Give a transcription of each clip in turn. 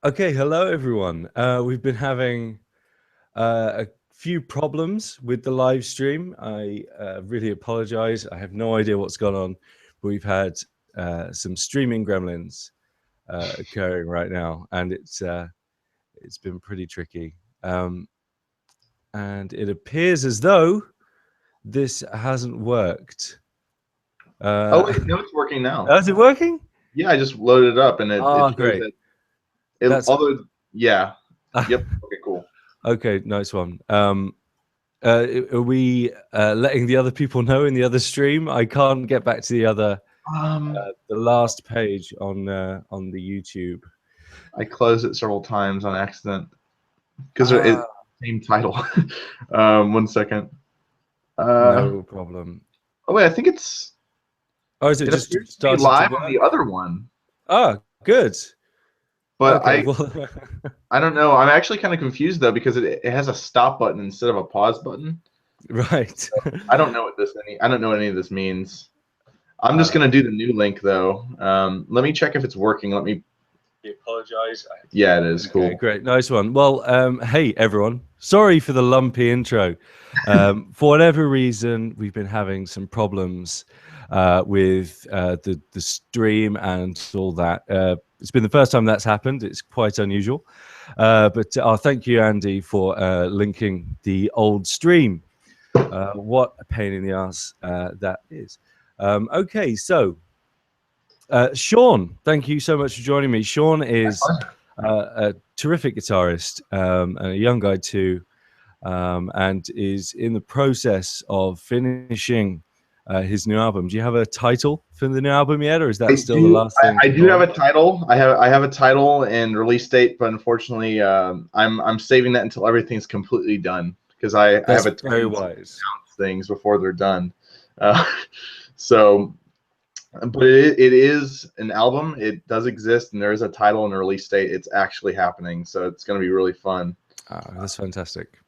Okay, hello everyone. We've been having a few problems with the live stream. I really apologize. I have no idea what's gone on, but we've had some streaming gremlins occurring right now, and it's been pretty tricky. And it appears as though this hasn't worked. Oh Uh, wait, no, it's working now. is it working? Yeah, I just loaded it up and it Oh, shows great. that it That's although yeah. Yep. Okay, cool. okay. Nice one. Are we letting the other people know in the other stream? I can't get back to the last page on the YouTube. I closed it several times on accident because it's Ah, same title. 1 second. no problem. Oh wait, I think Oh, is it it just appears to be started to live on the work? other one, Ah, good. but Okay, I well, I don't know. I'm actually kind of confused though because it has a stop button instead of a pause button. right. I don't know what any of this means. I'm just Uh, gonna do the new link though. Let me check if it's working. Let me. apologize. Yeah, it is Okay, cool. great. Nice one. Well, hey, everyone. Sorry for the lumpy intro. For whatever reason, we've been having some problems with the stream and all that. It's been the first time that's happened. It's quite unusual. But thank you, Andy, for linking the old stream. What a pain in the ass that is. Okay, so Sean, thank you so much for joining me. Sean is a terrific guitarist and a young guy too, and is in the process of finishing his new album. Do you have a title for the new album yet, or is that still the last thing I to do go have on? a title. I have a title and release date, but unfortunately, I'm saving that until everything's completely done because I That's have a very tendency to wise. announce things before they're done. Uh, so, but it is an album. It does exist, and there is a title and a release date. It's actually happening, so it's going to be really fun. That's fantastic.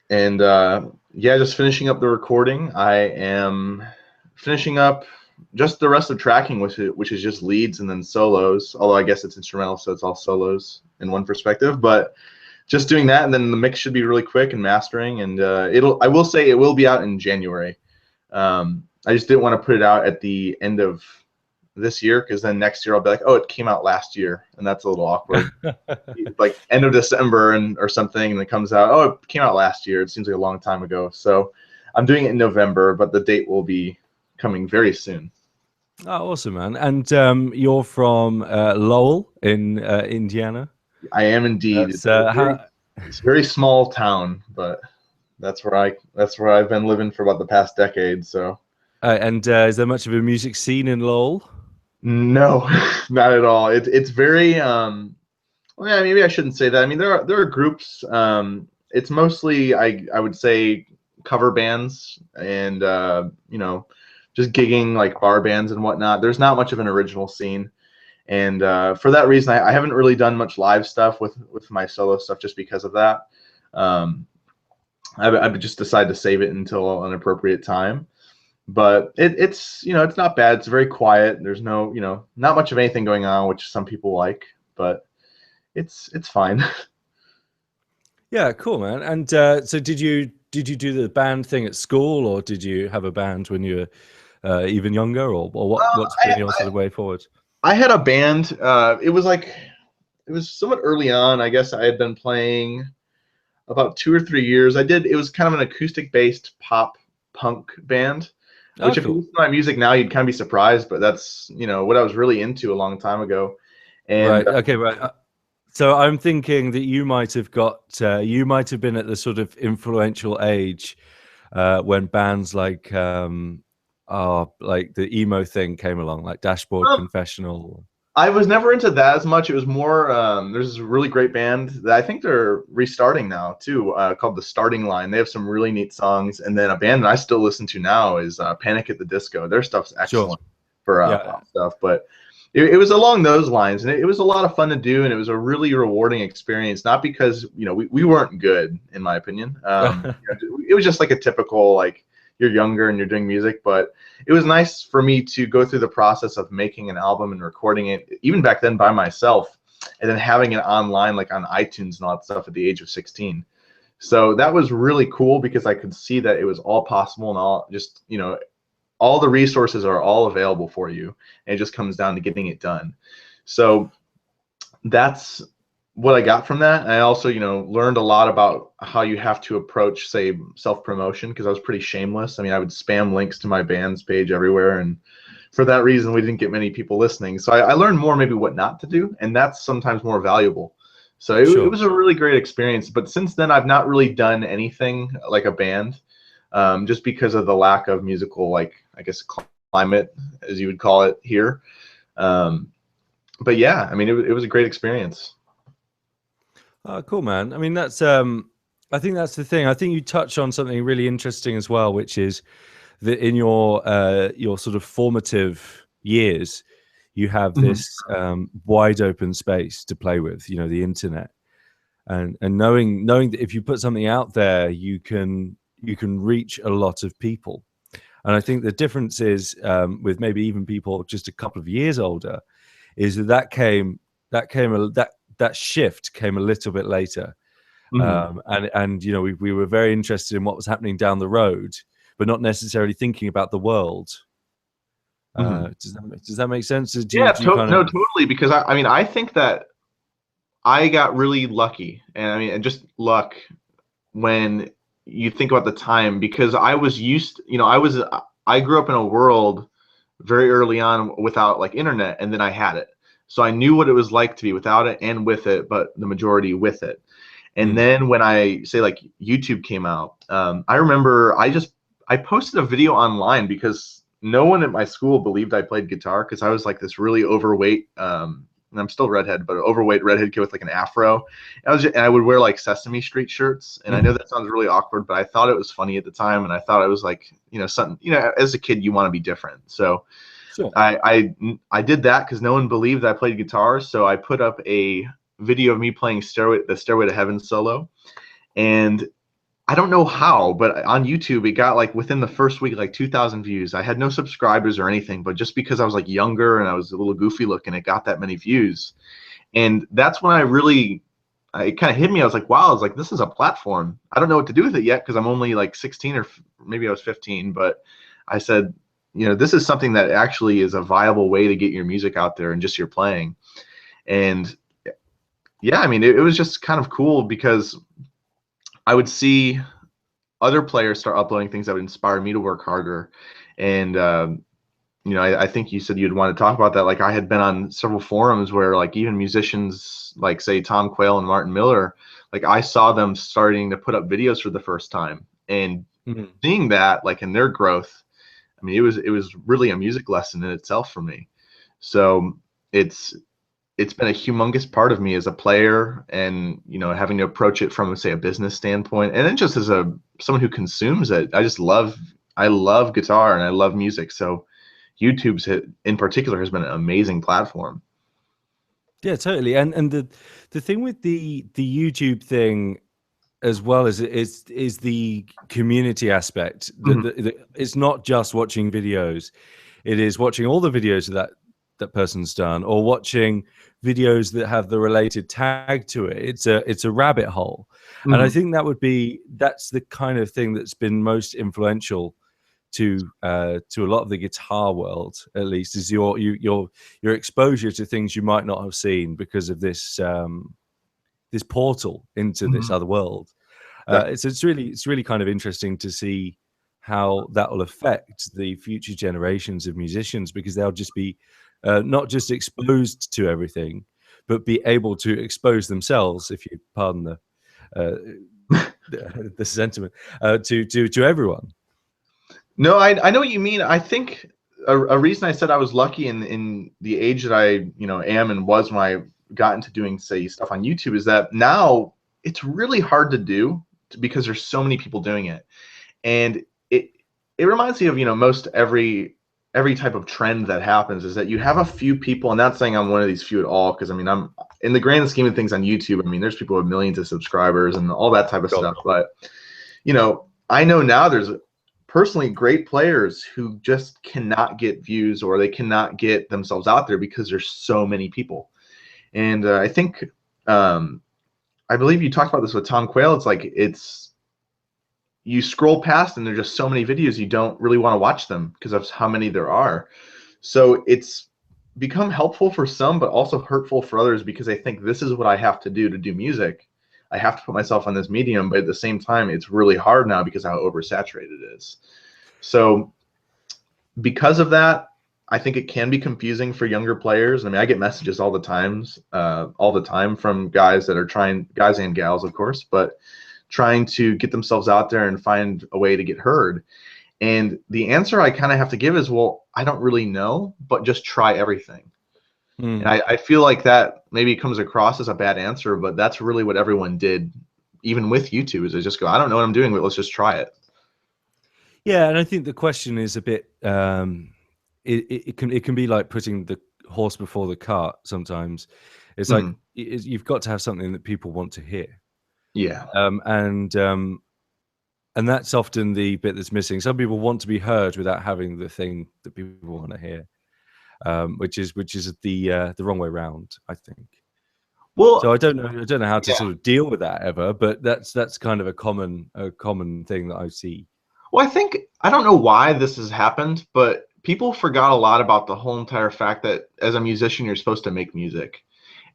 And yeah, just finishing up the recording. I am finishing up just the rest of tracking, which is just leads and then solos. Although I guess it's instrumental, so it's all solos in one perspective. But just doing that, and then the mix should be really quick and mastering. And I will say it will be out in January. I just didn't want to put it out at the end of this year because then next year I'll be like, oh, it came out last year, and that's a little awkward. Like end of December or something, and it comes out, oh, it came out last year. It seems like a long time ago. So I'm doing it in November, but the date will be coming very soon. Oh, awesome, man! And you're from Lowell in Indiana. I am indeed. That's how. It's a very small town, but that's where I've been living for about the past decade. So And is there much of a music scene in Lowell? no, not at all. It's very well, yeah, maybe I shouldn't say that. I mean, there are groups. It's mostly I would say cover bands and just gigging like bar bands and whatnot. There's not much of an original scene, and for that reason, I haven't really done much live stuff with my solo stuff just because of that. Um, I've just decided to save it until an appropriate time. But it's it's not bad. It's very quiet. There's no not much of anything going on, which some people like, but it's fine. Yeah, cool, man. And so did you do the band thing at school, or did you have a band when you were even younger, or what's been your sort of way forward? I had a band. It was somewhat early on. I guess I had been playing about 2 or 3 years. It was kind of an acoustic based pop punk band, Oh, which if you cool. listen to my music now, you'd kind of be surprised, but that's, what I was really into a long time ago. And Right. Okay. Right. So I'm thinking that you might have been at the sort of influential age when bands like the emo thing came along, like Dashboard um, Confessional. I was never into that as much. It was more, there's this really great band that I think they're restarting now too, called The Starting Line. They have some really neat songs. And then a band that I still listen to now is Panic at the Disco. Their stuff's Sure. excellent for Yeah. pop stuff. But it was along those lines. And it was a lot of fun to do. And it was a really rewarding experience, not because, we weren't good, in my opinion. It was just like a typical, like, you're younger and you're doing music, but it was nice for me to go through the process of making an album and recording it, even back then by myself, and then having it online, like on iTunes and all that stuff at the age of 16. So that was really cool because I could see that it was all possible, and all just, all the resources are all available for you, and it just comes down to getting it done. So that's what I got from that. I also, learned a lot about how you have to approach, say, self-promotion, because I was pretty shameless. I mean, I would spam links to my band's page everywhere, and for that reason, we didn't get many people listening. So I learned more maybe what not to do, and that's sometimes more valuable. So it was a really great experience. But since then, I've not really done anything like a band, just because of the lack of musical, like, I guess, climate, as you would call it here. But yeah, I mean, it was a great experience. Cool, man. I mean, that's I think that's the thing. I think you touch on something really interesting as well, which is that in your sort of formative years, you have this wide open space to play with, the internet, and knowing that if you put something out there, you can reach a lot of people. And I think the difference is with maybe even people just a couple of years older, is that shift came a little bit later. And we were very interested in what was happening down the road, but not necessarily thinking about the world. Does that make sense? No, totally. Because I mean, I think that I got really lucky, and just luck when you think about the time, because I was used, I grew up in a world very early on without like internet, and then I had it. So I knew what it was like to be without it and with it, but the majority with it. And then when I say like YouTube came out, I remember I posted a video online because no one at my school believed I played guitar, because I was like this really overweight, and I'm still redhead, but an overweight redhead kid with like an afro. And I would wear like Sesame Street shirts. And I know that sounds really awkward, but I thought it was funny at the time. And I thought it was like, something, as a kid, you want to be different. So sure. I did that because no one believed I played guitar. So I put up a video of me playing the Stairway to Heaven solo. And I don't know how, but on YouTube, it got like within the first week, like 2,000 views. I had no subscribers or anything, but just because I was like younger and I was a little goofy looking, it got that many views. And that's when it kind of hit me. I was like, wow, I was like, this is a platform. I don't know what to do with it yet, because I'm only like 16, or maybe I was 15, but I said, this is something that actually is a viable way to get your music out there and just your playing. And yeah, I mean, it was just kind of cool because I would see other players start uploading things that would inspire me to work harder. And, I think you said you'd want to talk about that. Like, I had been on several forums where like even musicians like, say, Tom Quayle and Martin Miller, like I saw them starting to put up videos for the first time, and seeing that like in their growth, I mean, it was really a music lesson in itself for me. So it's been a humongous part of me as a player, and having to approach it from, say, a business standpoint, and then just as someone who consumes it. I love guitar and I love music. So YouTube's in particular has been an amazing platform. Yeah, totally. And the thing with the YouTube thing as well is the community aspect. It's not just watching videos; it is watching all the videos that person's done, or watching videos that have the related tag to it. It's a rabbit hole, and I think that's the kind of thing that's been most influential to a lot of the guitar world, at least, is your exposure to things you might not have seen because of this this portal into this other world. It's really kind of interesting to see how that will affect the future generations of musicians, because they'll just be not just exposed to everything, but be able to expose themselves, if you pardon the sentiment, to everyone. No, I know what you mean. I think a reason I said I was lucky in the age that I am and was when I got into doing, say, stuff on YouTube, is that now it's really hard to do because there's so many people doing it. And it reminds me of most every type of trend that happens, is that you have a few people. And not saying I'm one of these few at all, because I mean, I'm in the grand scheme of things on YouTube, I mean, there's people with millions of subscribers and all that type of stuff. But I know now there's personally great players who just cannot get views, or they cannot get themselves out there because there's so many people. And I think I believe you talked about this with Tom Quayle. It's like you scroll past and there's just so many videos you don't really want to watch them because of how many there are. So it's become helpful for some, but also hurtful for others because I think this is what I have to do music. I have to put myself on this medium, but at the same time, it's really hard now because of how oversaturated it is. So because of that, I think it can be confusing for younger players. I mean, I get messages all the time from guys that are trying, guys and gals, of course, but trying to get themselves out there and find a way to get heard. And the answer I kind of have to give is, well, I don't really know, but just try everything. And I feel like that maybe comes across as a bad answer, but that's really what everyone did, even with YouTube, is they just go, I don't know what I'm doing, but let's just try it. Yeah, and I think the question is a bit. It can be like putting the horse before the cart. Sometimes it's like you've got to have something that people want to hear. Yeah. And that's often the bit that's missing. Some people want to be heard without having the thing that people want to hear, which is the wrong way around, I think. Well, so I don't know how to sort of deal with that ever, but that's kind of a common thing that I see. Well, I don't know why this has happened, but people forgot a lot about the whole entire fact that as a musician, you're supposed to make music.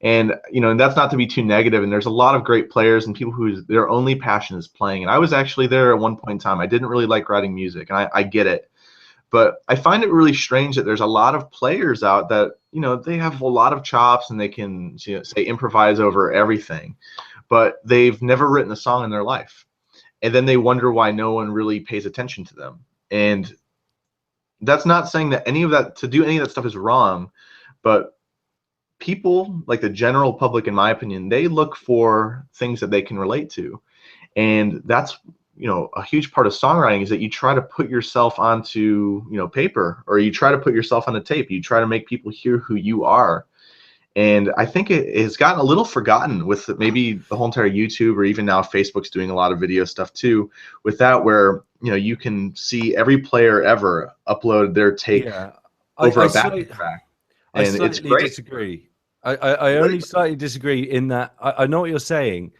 And, and that's not to be too negative. And there's a lot of great players and people whose their only passion is playing. And I was actually there at one point in time. I didn't really like writing music, and I get it. But I find it really strange that there's a lot of players out that, they have a lot of chops and they can, say, improvise over everything, but they've never written a song in their life. And then they wonder why no one really pays attention to them. And that's not saying that to do any of that stuff is wrong, but people, like the general public, in my opinion, they look for things that they can relate to. And that's, a huge part of songwriting is that you try to put yourself onto, paper, or you try to put yourself on a tape. You try to make people hear who you are. And I think it has gotten a little forgotten with maybe the whole entire YouTube, or even now Facebook's doing a lot of video stuff too, with that, where, you can see every player ever upload their take over a backing track. And I slightly disagree. I only slightly disagree in that I know what you're saying,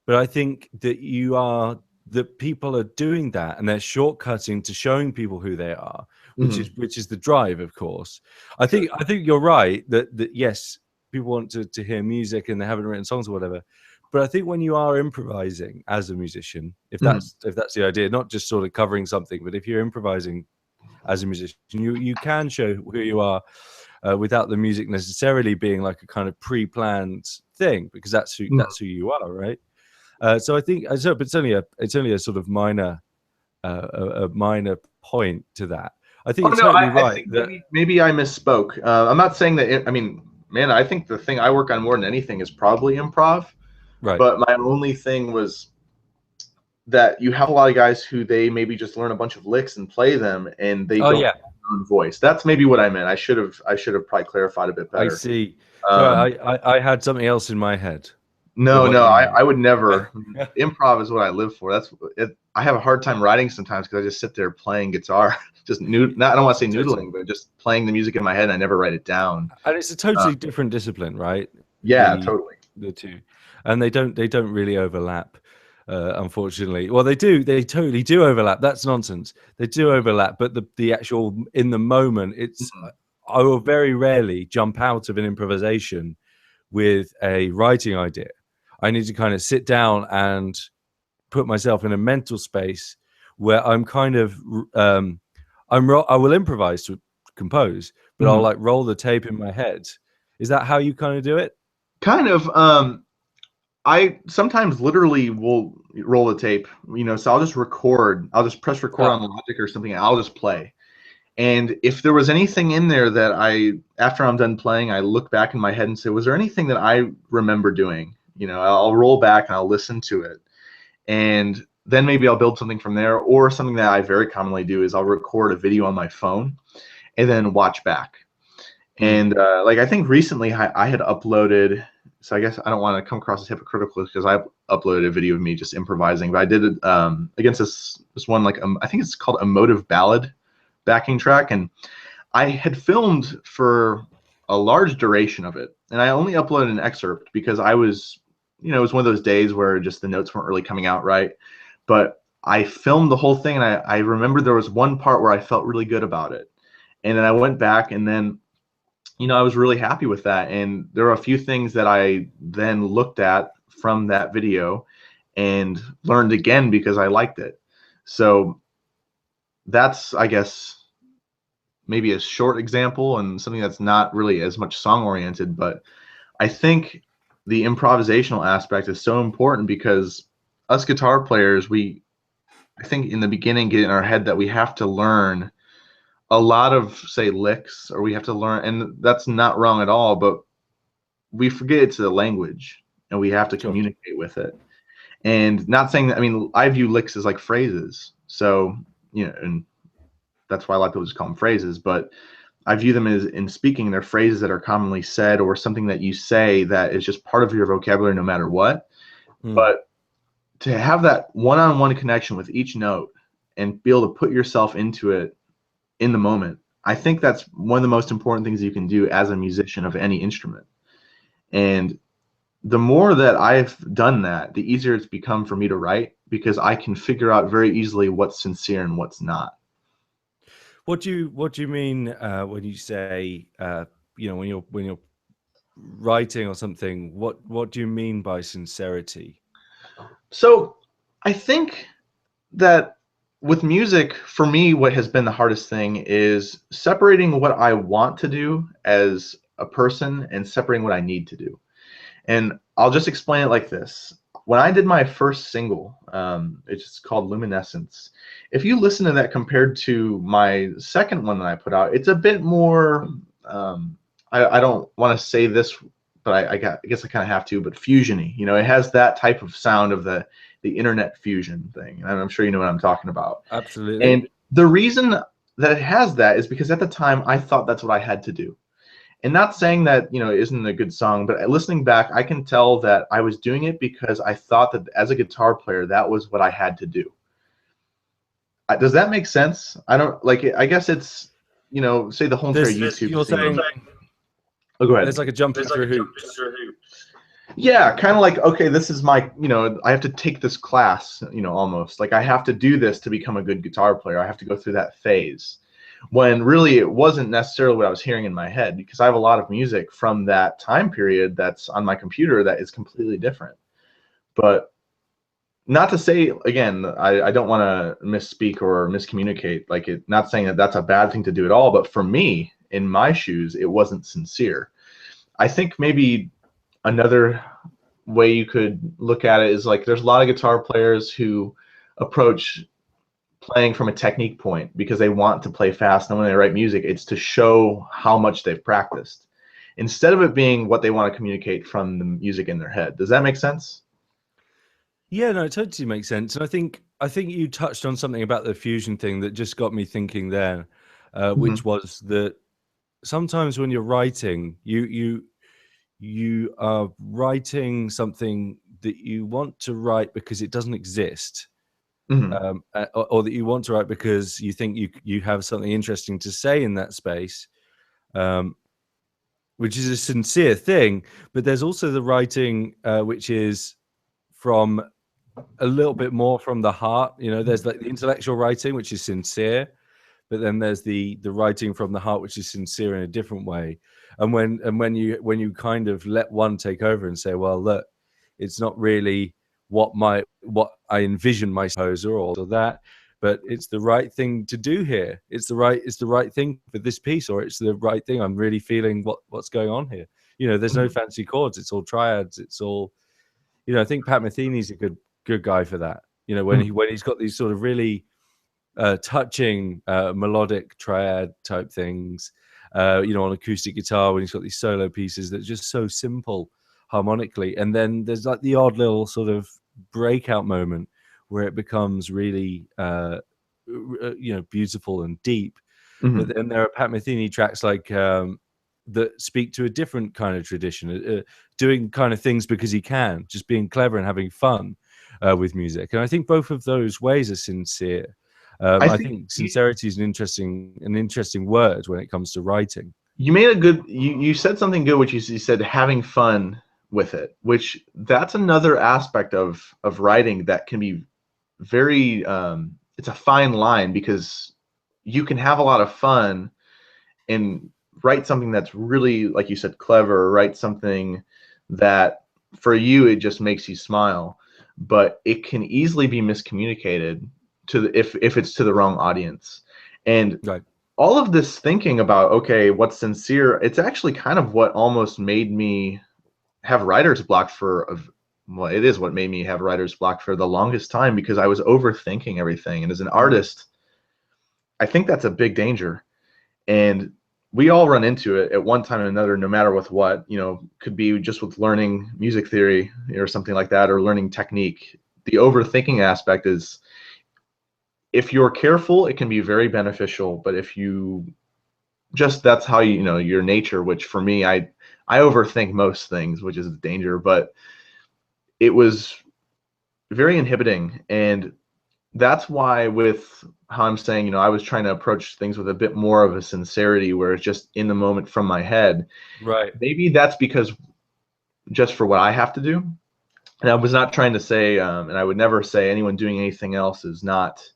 but I think that people are doing that and they're shortcutting to showing people who they are, which is the drive, of course. I think you're right that yes, people want to hear music and they haven't written songs or whatever. But I think when you are improvising as a musician, if that's the idea, not just sort of covering something, but if you're improvising as a musician, you can show who you are without the music necessarily being like a kind of pre-planned thing, because that's who you are, right? So I think, but it's only a sort of minor point to that. I think you're totally right. Maybe I misspoke. I'm not saying that. I mean, man, I think the thing I work on more than anything is probably improv. Right. But my only thing was that you have a lot of guys who they maybe just learn a bunch of licks and play them, and they don't have their own voice. That's maybe what I meant. I should have probably clarified a bit better. I see. I had something else in my head. No, I would never. Improv is what I live for. I have a hard time writing sometimes because I just sit there playing guitar, just I don't want to say noodling, but just playing the music in my head, and I never write it down. And it's a totally different discipline, right? Yeah, totally. The two, and they don't really overlap, unfortunately. Well, they do. They totally do overlap. That's nonsense. They do overlap, but the actual in the moment, it's I will very rarely jump out of an improvisation with a writing idea. I need to kind of sit down and put myself in a mental space where I'm kind of I will improvise to compose, but I'll like roll the tape in my head. Is that how you kind of do it? Kind of. I sometimes literally will roll the tape, so I'll just record. I'll just press record on Logic or something, and I'll just play. And if there was anything in there that after I'm done playing, I look back in my head and say, was there anything that I remember doing? I'll roll back and I'll listen to it. And then maybe I'll build something from there. Or something that I very commonly do is I'll record a video on my phone and then watch back. And I think recently I had uploaded, so I guess I don't want to come across as hypocritical because I uploaded a video of me just improvising, but I did it against this one, I think it's called Emotive Ballad backing track. And I had filmed for a large duration of it. and I only uploaded an excerpt because I was, it was one of those days where just the notes weren't really coming out right. But I filmed the whole thing, and I remember there was one part where I felt really good about it. And then I went back, and then, I was really happy with that. And there were a few things that I then looked at from that video and learned again because I liked it. So that's, I guess, maybe a short example and something that's not really as much song oriented, but I think the improvisational aspect is so important because us guitar players, I think in the beginning get in our head that we have to learn a lot of, say, licks, or we have to learn, and that's not wrong at all, but we forget it's a language and we have to Sure. communicate with it. And not saying that, I mean, I view licks as like phrases. So, and that's why a lot of people just call them phrases, but I view them as, in speaking, they're phrases that are commonly said or something that you say that is just part of your vocabulary no matter what. But to have that one-on-one connection with each note and be able to put yourself into it in the moment, I think that's one of the most important things you can do as a musician of any instrument. And the more that I've done that, the easier it's become for me to write, because I can figure out very easily what's sincere and what's not. What do you mean when you say when you're writing or something? What do you mean by sincerity? So I think that with music, for me, what has been the hardest thing is separating what I want to do as a person and separating what I need to do. And I'll just explain it like this. When I did my first single, it's called Luminescence. If you listen to that compared to my second one that I put out, it's a bit more, I don't want to say this, but I guess I kind of have to, but fusiony. It has that type of sound of the internet fusion thing. And I'm sure you know what I'm talking about. Absolutely. And the reason that it has that is because at the time I thought that's what I had to do. And not saying that, it isn't a good song, but listening back, I can tell that I was doing it because I thought that as a guitar player, that was what I had to do. Does that make sense? I don't like it. I guess it's, say the whole entire YouTube You're scene. saying Oh, go ahead. there's like a jumping through hoops. Yeah, kind of like, okay, this is my, I have to take this class, almost like I have to do this to become a good guitar player. I have to go through that phase. When really it wasn't necessarily what I was hearing in my head, because I have a lot of music from that time period that's on my computer that is completely different. But not to say, again, I don't want to misspeak or miscommunicate, like not saying that that's a bad thing to do at all, but for me, in my shoes, it wasn't sincere. I think maybe another way you could look at it is like there's a lot of guitar players who approach playing from a technique point because they want to play fast, and when they write music, it's to show how much they've practiced instead of it being what they want to communicate from the music in their head. Does that make sense? Yeah, no, it totally makes sense. And I think you touched on something about the fusion thing that just got me thinking there, which was that sometimes when you're writing, you are writing something that you want to write because it doesn't exist. Or that you want to write because you think you have something interesting to say in that space, which is a sincere thing. But there's also the writing which is from a little bit more from the heart. There's like the intellectual writing, which is sincere, but then there's the writing from the heart, which is sincere in a different way. And when you kind of let one take over and say, well, look, it's not really what I envision my composer or that, but it's the right thing to do here. It's the right thing for this piece, or it's the right thing. I'm really feeling what's going on here. There's no fancy chords. It's all triads. It's all, I think Pat Metheny's a good guy for that. When he's got these sort of really touching melodic triad type things, on acoustic guitar, when he's got these solo pieces that are just so simple harmonically, and then there's like the odd little sort of breakout moment where it becomes really beautiful and deep. But then there are Pat Metheny tracks like that speak to a different kind of tradition, doing kind of things because he can, just being clever and having fun with music. And I think both of those ways are sincere. I think sincerity is an interesting word when it comes to writing. You made a good, you said something good, which you said having fun with it, which that's another aspect of writing that can be very, it's a fine line, because you can have a lot of fun and write something that's really, like you said, clever, or write something that for you it just makes you smile, but it can easily be miscommunicated to the, if it's to the wrong audience. And Right. all of this thinking about, okay, what's sincere, it's actually kind of what almost made me have writer's block well, it is what made me have writer's block for the longest time, because I was overthinking everything. And as an artist, I think that's a big danger. And we all run into it at one time or another, no matter with what, could be just with learning music theory or something like that, or learning technique. The overthinking aspect is, if you're careful, it can be very beneficial. But if you just, that's how your nature, which for me, I overthink most things, which is a danger. But it was very inhibiting. And that's why, with how I'm saying, I was trying to approach things with a bit more of a sincerity, where it's just in the moment from my head. Right. Maybe that's because, just for what I have to do. And I was not trying to say, and I would never say anyone doing anything else is not,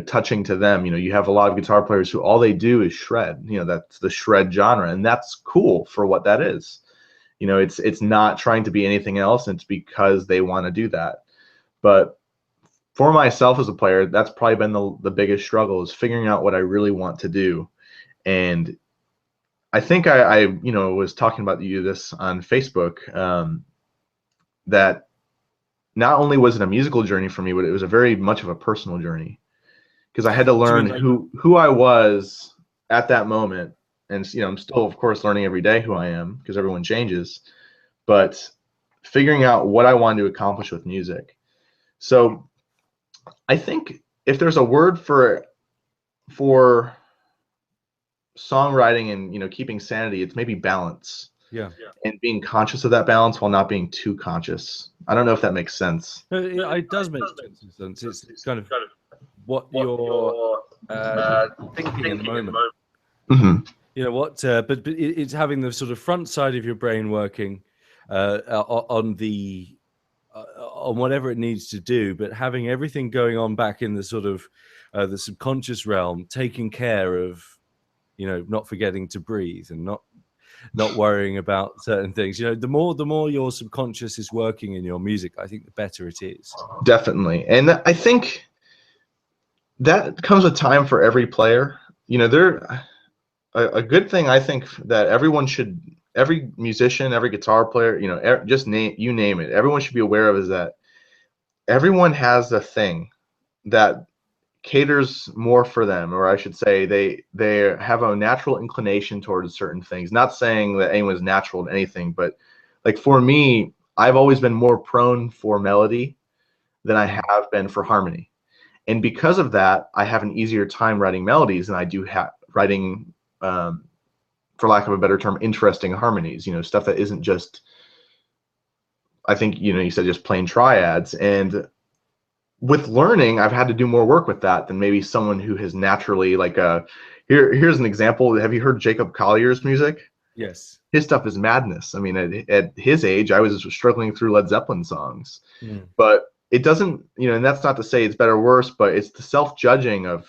touching to them. You have a lot of guitar players who all they do is shred. That's the shred genre, and that's cool for what that is. It's not trying to be anything else. And it's because they want to do that. But for myself as a player, that's probably been the biggest struggle, is figuring out what I really want to do. And I think I was talking about this on Facebook, that not only was it a musical journey for me, but it was a very much of a personal journey, because I had to Do you learn mean like, who I was at that moment. And I'm still, of course, learning every day who I am, because everyone changes, but figuring out what I wanted to accomplish with music. So I think if there's a word for songwriting and keeping sanity, it's maybe balance, yeah. and being conscious of that balance while not being too conscious. I don't know if that makes sense. No, it does make sense. It's kind of what you're thinking in the moment. Mm-hmm. But it's having the sort of front side of your brain working on the on whatever it needs to do, but having everything going on back in the sort of the subconscious realm, taking care of, not forgetting to breathe and not worrying about certain things. The more your subconscious is working in your music, I think the better it is. Definitely. And I think that comes with time for every player. A good thing, I think, that every musician, every guitar player, just name it, everyone should be aware of, is that everyone has a thing that caters more for them, or I should say, they have a natural inclination towards certain things. Not saying that anyone's natural to anything, but like for me, I've always been more prone for melody than I have been for harmony. And because of that, I have an easier time writing melodies than I do writing, for lack of a better term, interesting harmonies. Stuff that isn't just, I think, you said just plain triads. And with learning, I've had to do more work with that than maybe someone who has naturally, like, here's an example. Have you heard Jacob Collier's music? Yes. His stuff is madness. I mean, at his age, I was struggling through Led Zeppelin songs. But it doesn't, and that's not to say it's better or worse, but it's the self-judging of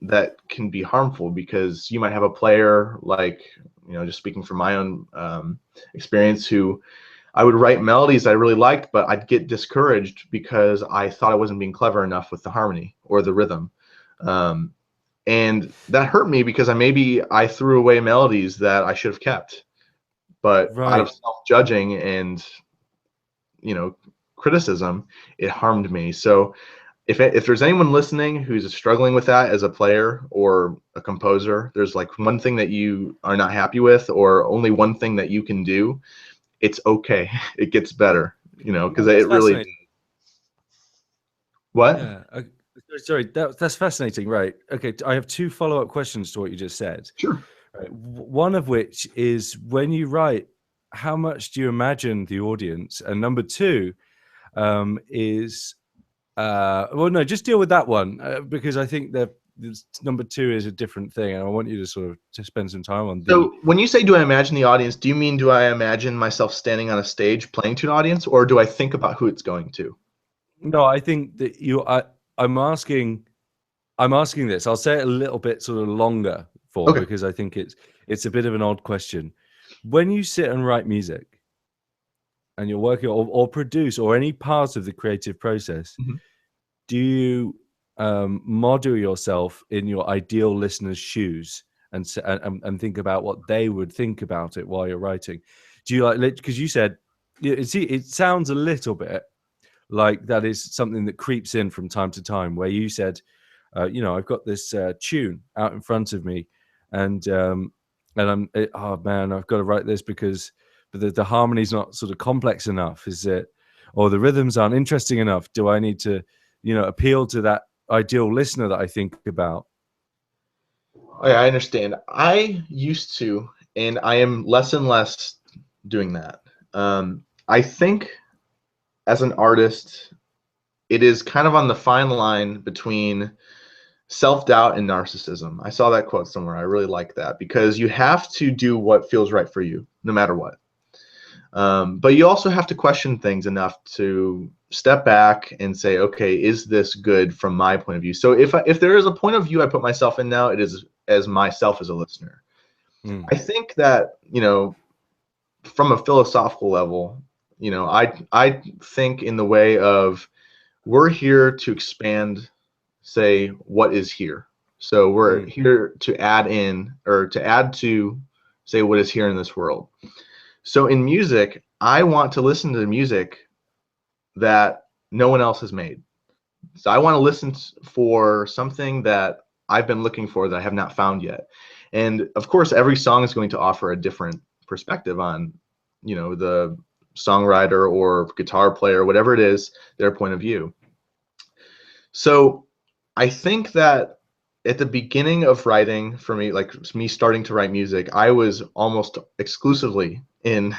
that can be harmful, because you might have a player, like, just speaking from my own experience, who I would write melodies I really liked, but I'd get discouraged because I thought I wasn't being clever enough with the harmony or the rhythm. And that hurt me, because I threw away melodies that I should have kept. But out of self-judging and, criticism, it harmed me. So if there's anyone listening who's struggling with that as a player or a composer, there's like one thing that you are not happy with, or only one thing that you can do, it's okay. It gets better, because it really. What? Yeah. Sorry, that's fascinating. Right. Okay. I have two follow-up questions to what you just said. Sure. Right. One of which is, when you write, how much do you imagine the audience? And number two is, well, no, just deal with that one, because I think number two is a different thing, and I want you to sort of to spend some time on the. So when you say, do I imagine the audience, do you mean, do I imagine myself standing on a stage playing to an audience, or do I think about who it's going to? No, I think that I'm asking this. I'll say it a little bit sort of longer Okay. because I think it's a bit of an odd question. When you sit and write music and you're working or produce or any part of the creative process, do you model yourself in your ideal listener's shoes and think about what they would think about it while you're writing? Do you like, because you said, it sounds a little bit like that is something that creeps in from time to time, where you said, I've got this tune out in front of me, and oh man, I've got to write this because the harmony's not sort of complex enough, is it? Or the rhythms aren't interesting enough. Do I need to, appeal to that ideal listener that I think about? Oh, yeah, I understand. I used to, and I am less and less doing that. I think as an artist, it is kind of on the fine line between self-doubt and narcissism. I saw that quote somewhere. I really like that, because you have to do what feels right for you, no matter what. But you also have to question things enough to step back and say, okay, is this good from my point of view? So if there is a point of view I put myself in now, it is as myself as a listener. I think that, from a philosophical level, I think in the way of, we're here to expand, say, what is here. So we're here to add in, or to add to, say, what is here in this world. So in music, I want to listen to music that no one else has made. So I want to listen for something that I've been looking for that I have not found yet. And of course, every song is going to offer a different perspective on, the songwriter or guitar player, whatever it is, their point of view. So I think that at the beginning of writing, for me, like me starting to write music, I was almost exclusively in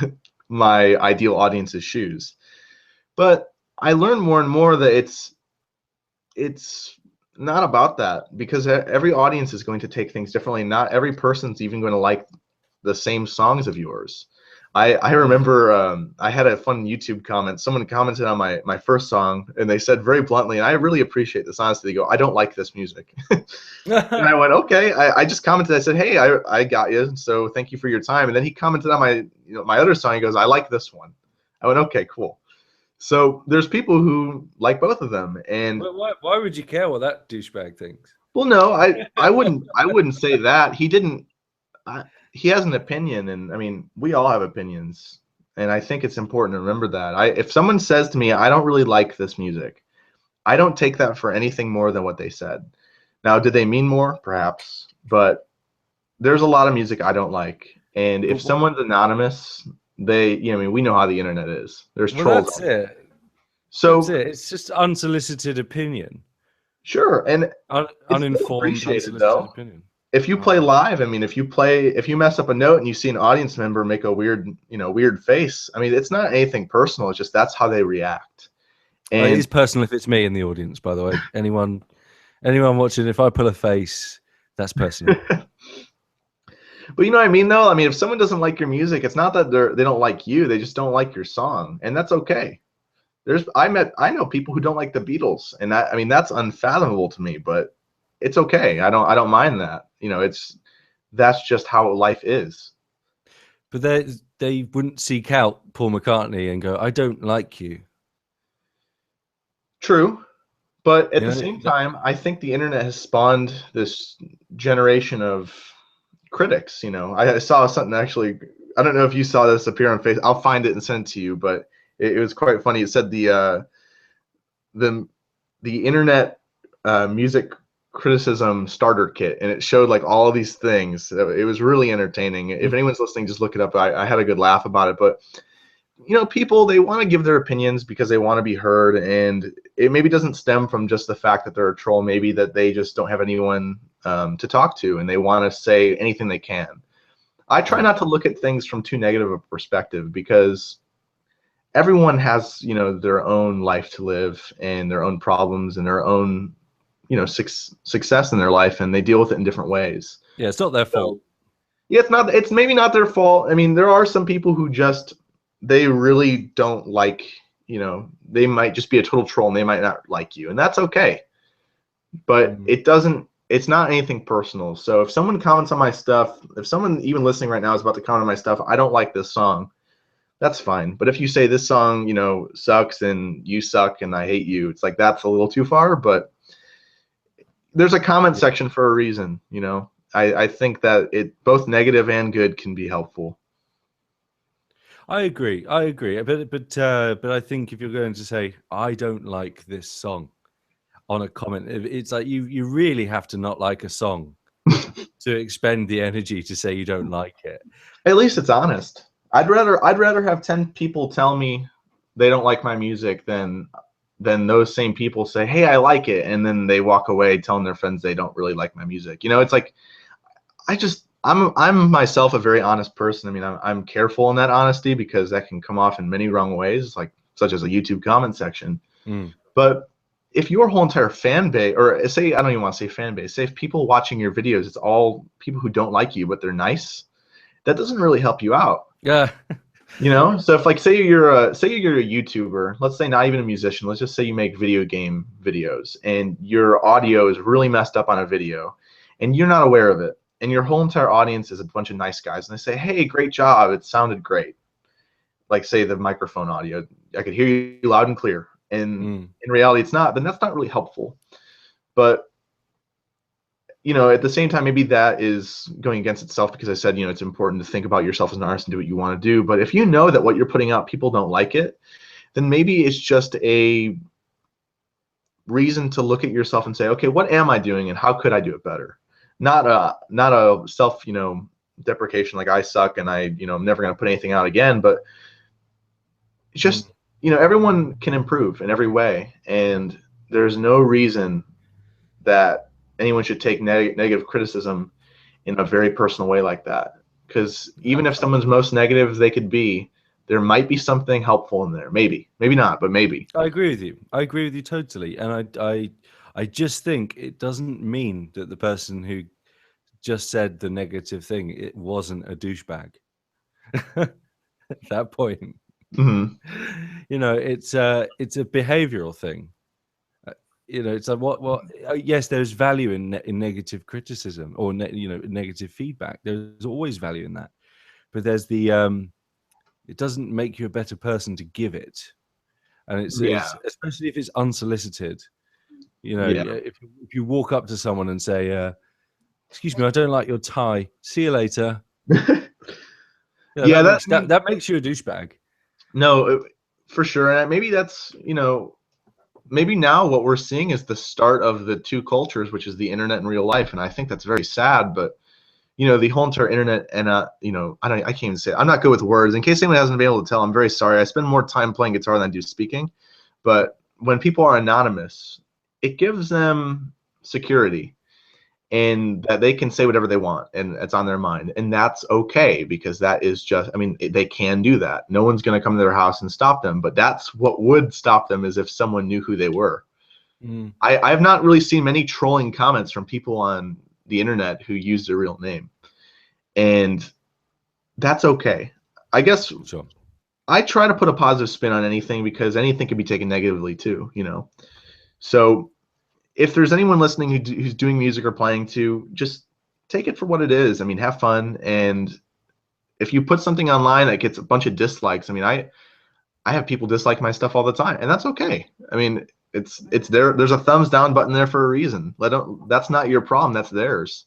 my ideal audience's shoes. But I learned more and more that it's not about that, because every audience is going to take things differently. Not every person's even going to like the same songs of yours. I remember I had a fun YouTube comment. Someone commented on my first song, and they said very bluntly, and I really appreciate this honesty, they go, "I don't like this music." And I went, okay. I just commented. I said, "Hey, I got you. So thank you for your time." And then he commented on my other song. He goes, "I like this one." I went, okay, cool. So there's people who like both of them, and why would you care what that douchebag thinks? well, no, I wouldn't say that. He didn't. He has an opinion, and I mean, we all have opinions, and I think it's important to remember that. If someone says to me, "I don't really like this music," I don't take that for anything more than what they said. Now, did they mean more? Perhaps, but there's a lot of music I don't like, and if someone's anonymous, I mean, we know how the internet is. There's trolls. That's it. So that's it. It's just unsolicited opinion. Sure, and uninformed, unsolicited opinion. If you play live, I mean, if you mess up a note and you see an audience member make a weird face, I mean, it's not anything personal. It's just that's how they react. And it is personal if it's me in the audience, by the way. Anyone watching, if I pull a face, that's personal. But you know what I mean, though? I mean, if someone doesn't like your music, it's not that they don't like you. They just don't like your song, and that's okay. I know people who don't like the Beatles, and I mean, that's unfathomable to me, but it's okay. I don't mind that. That's just how life is. But they wouldn't seek out Paul McCartney and go, "I don't like you." True. But at the same time, I think the internet has spawned this generation of critics. I saw something, actually. I don't know if you saw this appear on Facebook. I'll find it and send it to you, but it was quite funny. It said the internet music criticism starter kit, and it showed like all of these things. It was really entertaining. If anyone's listening, just look it up. I had a good laugh about it. But people, they want to give their opinions because they want to be heard, and it maybe doesn't stem from just the fact that they're a troll. Maybe that they just don't have anyone to talk to, and they want to say anything they can. I try not to look at things from too negative a perspective, because everyone has their own life to live, and their own problems, and their own success in their life, and they deal with it in different ways. Yeah, it's not their fault. Yeah, it's maybe not their fault. I mean, there are some people who just, they really don't like, they might just be a total troll and they might not like you, and that's okay. But it's not anything personal. So if someone comments on my stuff, if someone even listening right now is about to comment on my stuff, I don't like this song, that's fine. But if you say this song, sucks and you suck and I hate you, it's like, that's a little too far. But there's a comment section for a reason. I think that it, both negative and good, can be helpful. I agree. But I think if you're going to say I don't like this song on a comment, it's like you really have to not like a song to expend the energy to say you don't like it. At least it's honest. I'd rather have 10 people tell me they don't like my music than those same people say, hey, I like it, and then they walk away telling their friends they don't really like my music. It's like, I'm myself a very honest person. I mean, I'm careful in that honesty because that can come off in many wrong ways, like such as a YouTube comment section. But if your whole entire fan base, or say, I don't even want to say fan base, say if people watching your videos, it's all people who don't like you, but they're nice, that doesn't really help you out. Yeah. So if, like, say you're a YouTuber, let's say not even a musician, let's just say you make video game videos and your audio is really messed up on a video and you're not aware of it, and your whole entire audience is a bunch of nice guys and they say, hey, great job, it sounded great. Like, say the microphone audio, I could hear you loud and clear. And in reality it's not, then that's not really helpful. But at the same time, maybe that is going against itself, because I said, it's important to think about yourself as an artist and do what you want to do. But if you know that what you're putting out, people don't like it, then maybe it's just a reason to look at yourself and say, okay, what am I doing and how could I do it better? Not a self, deprecation, like I suck and I'm never going to put anything out again. But it's just, everyone can improve in every way. And there's no reason that anyone should take negative criticism in a very personal way like that. Because even if someone's most negative they could be, there might be something helpful in there. Maybe not, but maybe. I agree with you totally. And I just think it doesn't mean that the person who just said the negative thing, it wasn't a douchebag. At that point, it's a behavioral thing. It's like what yes, there's value in negative criticism or negative feedback. There's always value in that, but there's the it doesn't make you a better person to give it, and it's especially if it's unsolicited. If you walk up to someone and say, excuse me, I don't like your tie, see you later. That makes you a douchebag. No, for sure. And maybe that's, maybe now what we're seeing is the start of the two cultures, which is the internet and real life. And I think that's very sad. But, the whole entire internet and, I can't even say it. I'm not good with words. In case anyone hasn't been able to tell, I'm very sorry. I spend more time playing guitar than I do speaking. But when people are anonymous, it gives them security and that they can say whatever they want and it's on their mind. And that's okay, because that is just, they can do that. No one's going to come to their house and stop them. But that's what would stop them, is if someone knew who they were. I have not really seen many trolling comments from people on the internet who use their real name. And that's okay. I guess I try to put a positive spin on anything, because anything can be taken negatively too, So if there's anyone listening who's doing music or playing to, just take it for what it is. Have fun. And if you put something online that gets a bunch of dislikes, I have people dislike my stuff all the time, and that's okay. It's there. There's a thumbs down button there for a reason. That's not your problem. That's theirs.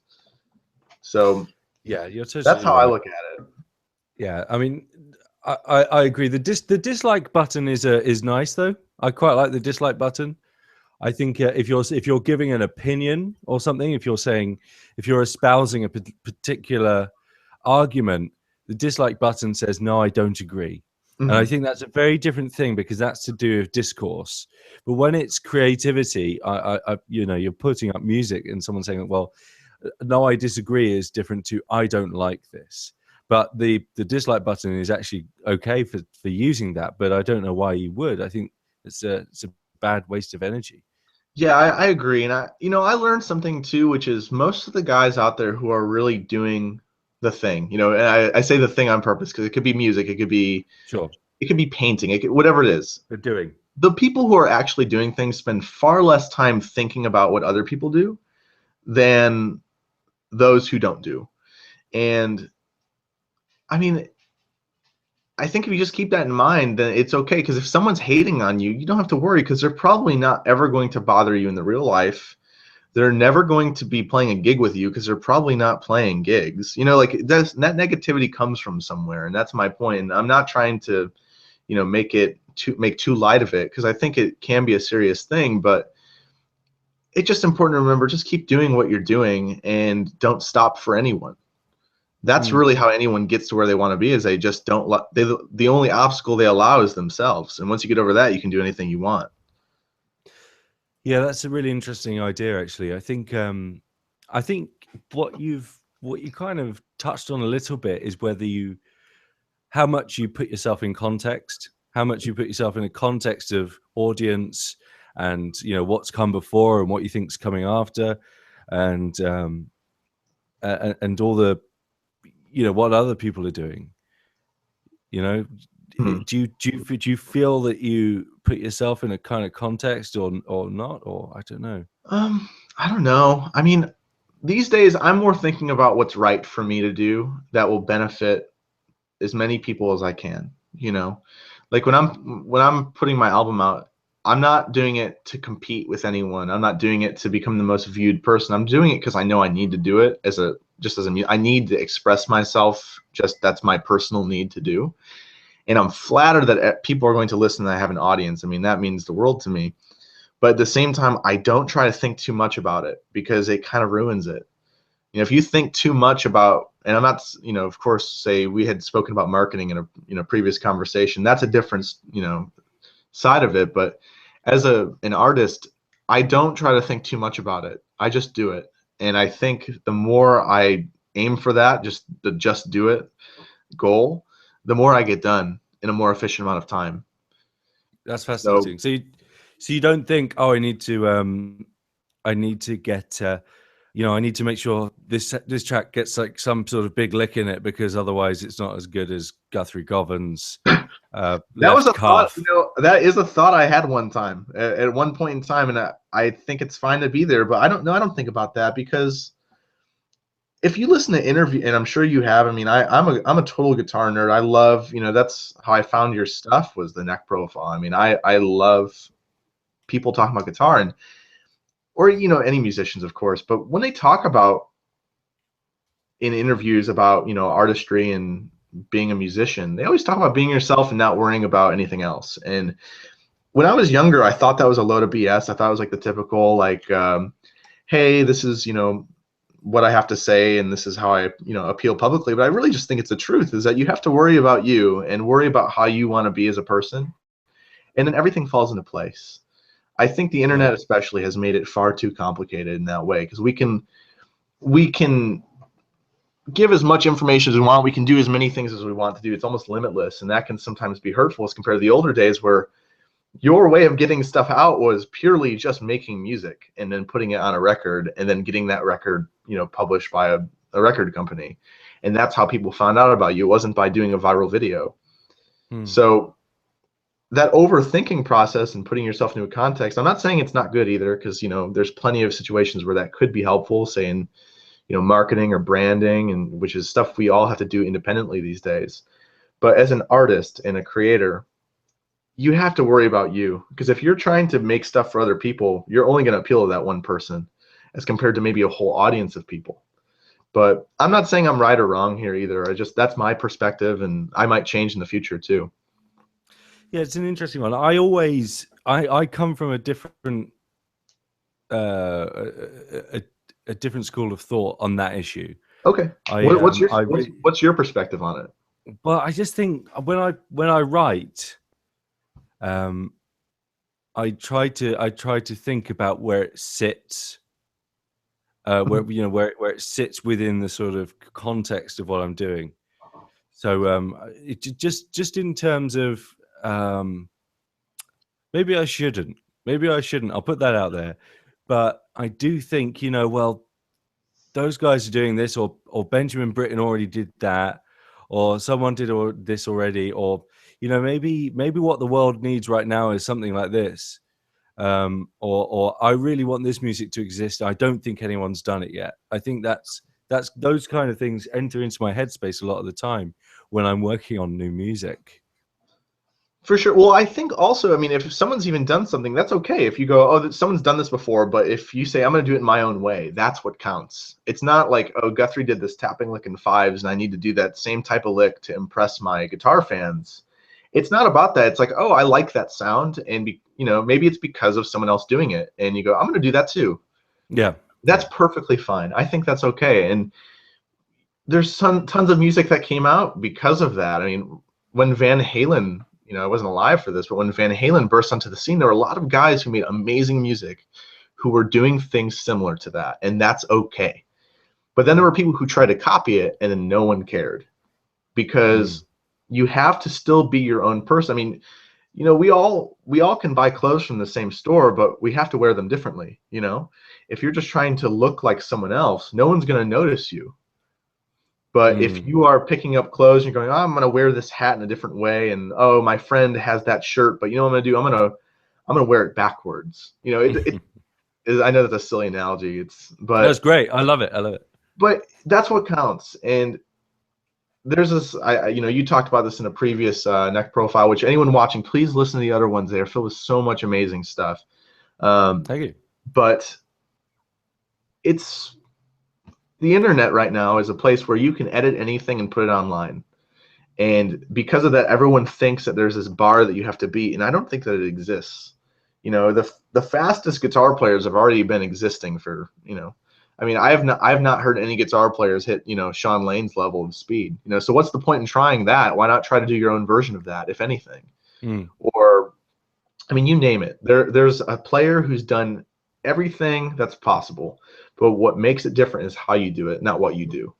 So yeah, you're totally that's how right. I look at it. Yeah, I agree. The dislike button is nice though. I quite like the dislike button. I think if you're giving an opinion or something, if you're espousing a particular argument, the dislike button says, no, I don't agree. And I think that's a very different thing, because that's to do with discourse. But when it's creativity, you're putting up music and someone saying, well, no, I disagree is different to I don't like this. But the dislike button is actually okay for using that. But I don't know why you would. I think it's a bad waste of energy. Yeah, I agree. And I learned something too, which is most of the guys out there who are really doing the thing, and I say the thing on purpose because it could be music, Sure. it could be painting, whatever it is. They're doing. The people who are actually doing things spend far less time thinking about what other people do than those who don't do. And I mean, I think if you just keep that in mind, then it's okay. Because if someone's hating on you, you don't have to worry because they're probably not ever going to bother you in the real life. They're never going to be playing a gig with you because they're probably not playing gigs. Like that negativity comes from somewhere, and that's my point. And I'm not trying to, make too light of it because I think it can be a serious thing, but it's just important to remember just keep doing what you're doing and don't stop for anyone. That's Mm. really how anyone gets to where they want to be is they just don't the only obstacle they allow is themselves, and once you get over that you can do anything you want. Yeah, that's a really interesting idea, actually. I think what you kind of touched on a little bit is how much you put yourself in context, how much you put yourself in a context of audience, and what's come before and what you think's coming after, and and all the what other people are doing. You know, Mhm. do you feel that you put yourself in a kind of context or not, or I don't know. I don't know. I mean, these days I'm more thinking about what's right for me to do that will benefit as many people as I can. Like when I'm putting my album out, I'm not doing it to compete with anyone. I'm not doing it to become the most viewed person. I'm doing it because I know I need to do it I need to express myself. Just that's my personal need to do. And I'm flattered that people are going to listen and I have an audience. I mean, that means the world to me. But at the same time, I don't try to think too much about it because it kind of ruins it. If you think too much about, and I'm not, of course, say we had spoken about marketing in a previous conversation. That's a different side of it. But as an artist, I don't try to think too much about it. I just do it, and I think the more I aim for that, just the just do it goal, the more I get done in a more efficient amount of time. That's So fascinating. So you don't think, oh, I need to get, I need to make sure this track gets like some sort of big lick in it because otherwise it's not as good as Guthrie Govan's that was left a thought, calf. that is a thought I had one time at one point in time, and I think it's fine to be there, but I don't know. I don't think about that because if you listen to interview, and I'm sure you have. I mean, I'm a total guitar nerd. I love, that's how I found your stuff was the neck profile. I mean, I love people talking about guitar or any musicians, of course. But when they talk about in interviews about artistry and being a musician, they always talk about being yourself and not worrying about anything else. And when I was younger, I thought that was a load of BS. I thought it was like the typical like, hey, this is what I have to say, and this is how I appeal publicly. But I really just think it's the truth is that you have to worry about you and worry about how you want to be as a person, and then everything falls into place. I think the internet Right. especially has made it far too complicated in that way because we can give as much information as we want. We can do as many things as we want to do. It's almost limitless, and that can sometimes be hurtful as compared to the older days where your way of getting stuff out was purely just making music and then putting it on a record and then getting that record, published by a record company. And that's how people found out about you. It wasn't by doing a viral video. Hmm. So that overthinking process and putting yourself into a context, I'm not saying it's not good either, because, there's plenty of situations where that could be helpful, say in, marketing or branding, and which is stuff we all have to do independently these days. But as an artist and a creator, you have to worry about you, because if you're trying to make stuff for other people, you're only going to appeal to that one person as compared to maybe a whole audience of people. But I'm not saying I'm right or wrong here either. That's my perspective, and I might change in the future too. Yeah, it's an interesting one. I come from a different a different school of thought on that issue. Okay. I What's your I what's, re- what's your perspective on it? but I just think when I write, um, I try to think about where it sits, where where it sits within the sort of context of what I'm doing. So just in terms of, um, maybe I shouldn't. Maybe I shouldn't. I'll put that out there. But I do think, well, those guys are doing this, or Benjamin Britten already did that, or someone did this already, or maybe what the world needs right now is something like this, or I really want this music to exist. I don't think anyone's done it yet. I think that's those kind of things enter into my headspace a lot of the time when I'm working on new music. For sure. Well, I think also, I mean, if someone's even done something, that's okay. If you go, oh, someone's done this before, but if you say, I'm going to do it in my own way, that's what counts. It's not like, oh, Guthrie did this tapping lick in fives, and I need to do that same type of lick to impress my guitar fans. It's not about that. It's like, oh, I like that sound, and maybe it's because of someone else doing it, and you go, I'm going to do that too. Yeah, that's perfectly fine. I think that's okay. And there's tons of music that came out because of that. I mean, when Van Halen, I wasn't alive for this, but when Van Halen burst onto the scene, there were a lot of guys who made amazing music who were doing things similar to that, and that's okay. But then there were people who tried to copy it, and then no one cared, because you have to still be your own person. I mean, we all can buy clothes from the same store, but we have to wear them differently. If you're just trying to look like someone else, no one's going to notice you. But if you are picking up clothes and you're going, oh, I'm going to wear this hat in a different way, and oh, my friend has that shirt, but you know what I'm going to do? I'm going to wear it backwards. I know that's a silly analogy. But that's great. I love it. But that's what counts. And there's this, you talked about this in a previous neck profile, which anyone watching, please listen to the other ones. They are filled with so much amazing stuff. Thank you. But the internet right now is a place where you can edit anything and put it online. And because of that, everyone thinks that there's this bar that you have to beat, and I don't think that it exists. The fastest guitar players have already been existing for, I mean, I have not heard any guitar players hit, Sean Lane's level of speed. So what's the point in trying that? Why not try to do your own version of that, if anything? Or, I mean, you name it. There's a player who's done everything that's possible, but what makes it different is how you do it, not what you do.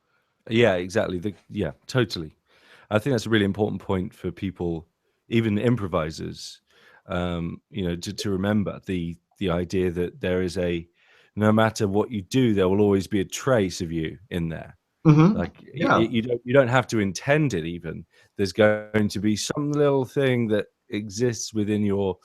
Yeah, exactly. Yeah, totally. I think that's a really important point for people, even improvisers, to remember the idea that there is no matter what you do, there will always be a trace of you in there. Like you don't have to intend it. Even there's going to be some little thing that exists within your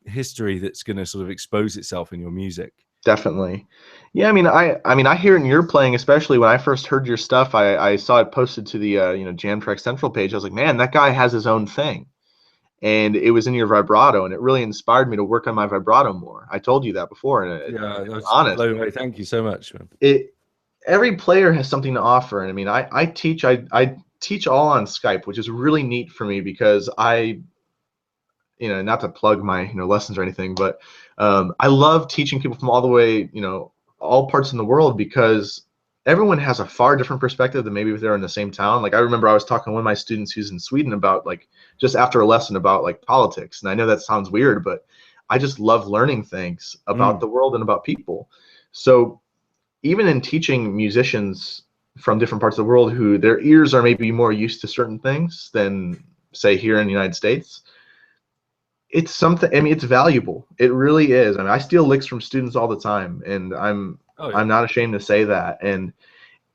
history that's going to sort of expose itself in your music. Definitely. Yeah, I hear it in your playing, especially when I first heard your stuff. I saw it posted to the Jam Track Central page. I was like, man, that guy has his own thing. And it was in your vibrato, and it really inspired me to work on my vibrato more. I told you that before, and yeah, that's honest. Blown away. Thank you so much, man. Every player has something to offer, and I mean, I teach all on Skype, which is really neat for me because not to plug my lessons or anything, but I love teaching people from all the way all parts in the world, because everyone has a far different perspective than maybe if they're in the same town. Like I remember I was talking to one of my students who's in Sweden about just after a lesson about politics, and I know that sounds weird, but I just love learning things about the world and about people. So even in teaching musicians from different parts of the world who their ears are maybe more used to certain things than say here in the United States, it's something. I mean, it's valuable. It really is. I mean, I steal licks from students all the time, and I'm not ashamed to say that. And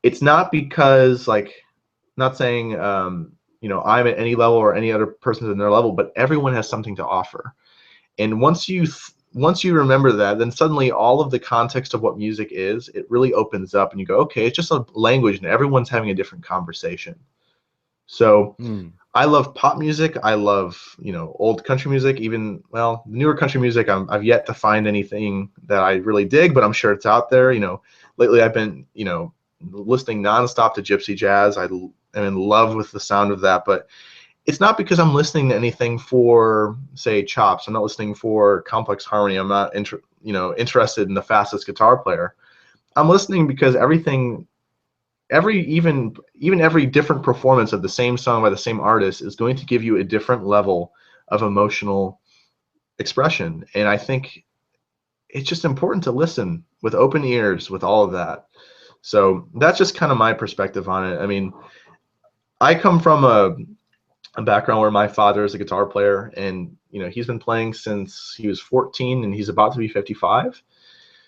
it's not because not saying I'm at any level or any other person's at their level, but everyone has something to offer. And once you remember that, then suddenly all of the context of what music is, it really opens up, and you go, okay, it's just a language, and everyone's having a different conversation. So. I love pop music. I love, old country music, even, well, newer country music. I've yet to find anything that I really dig, but I'm sure it's out there. Lately I've been, listening nonstop to gypsy jazz. I am in love with the sound of that, but it's not because I'm listening to anything for, say, chops. I'm not listening for complex harmony. I'm not, interested in the fastest guitar player. I'm listening because even every different performance of the same song by the same artist is going to give you a different level of emotional expression. And I think it's just important to listen with open ears with all of that. So that's just kind of my perspective on it. I mean, I come from a background where my father is a guitar player, and he's been playing since he was 14, and he's about to be 55.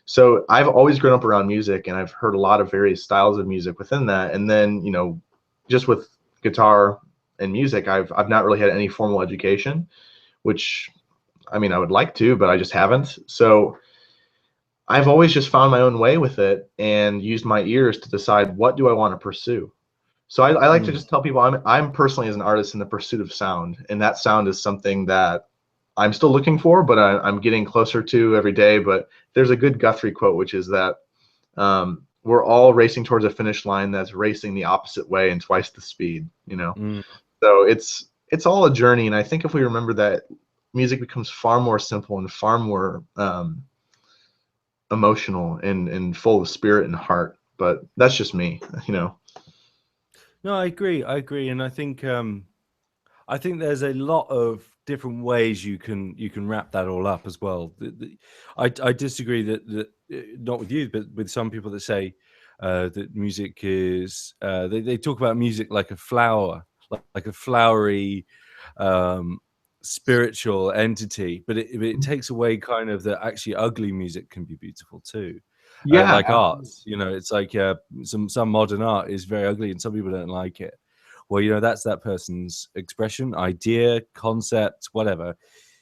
So I've always grown up around music, and I've heard a lot of various styles of music within that. And then, just with guitar and music, I've not really had any formal education, which, I mean, I would like to, but I just haven't. So I've always just found my own way with it and used my ears to decide what do I want to pursue. So I like to just tell people I'm personally, as an artist, in the pursuit of sound, and that sound is something that I'm still looking for, but I'm getting closer to every day. But there's a good Guthrie quote, which is that we're all racing towards a finish line that's racing the opposite way and twice the speed. So it's all a journey, and I think if we remember that, music becomes far more simple and far more emotional and full of spirit and heart. But that's just me. No, I agree, and I think there's a lot of different ways you can wrap that all up as well. I disagree that not with you, but with some people that say that music is they talk about music like a flower, like a flowery spiritual entity, but it takes away kind of that actually ugly music can be beautiful too. Yeah, Like art, it's like some modern art is very ugly and some people don't like it. Well, that's that person's expression, idea, concept, whatever.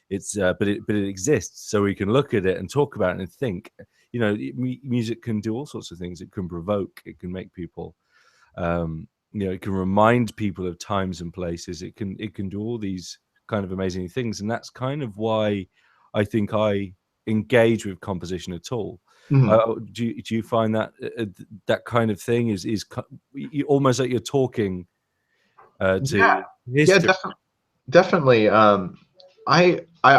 It's but it exists, so we can look at it and talk about it and think. Music can do all sorts of things. It can provoke. It can make people. It can remind people of times and places. It can do all these kind of amazing things, and that's kind of why I think I engage with composition at all. Do you find that that kind of thing is almost like you're talking to history? Definitely. I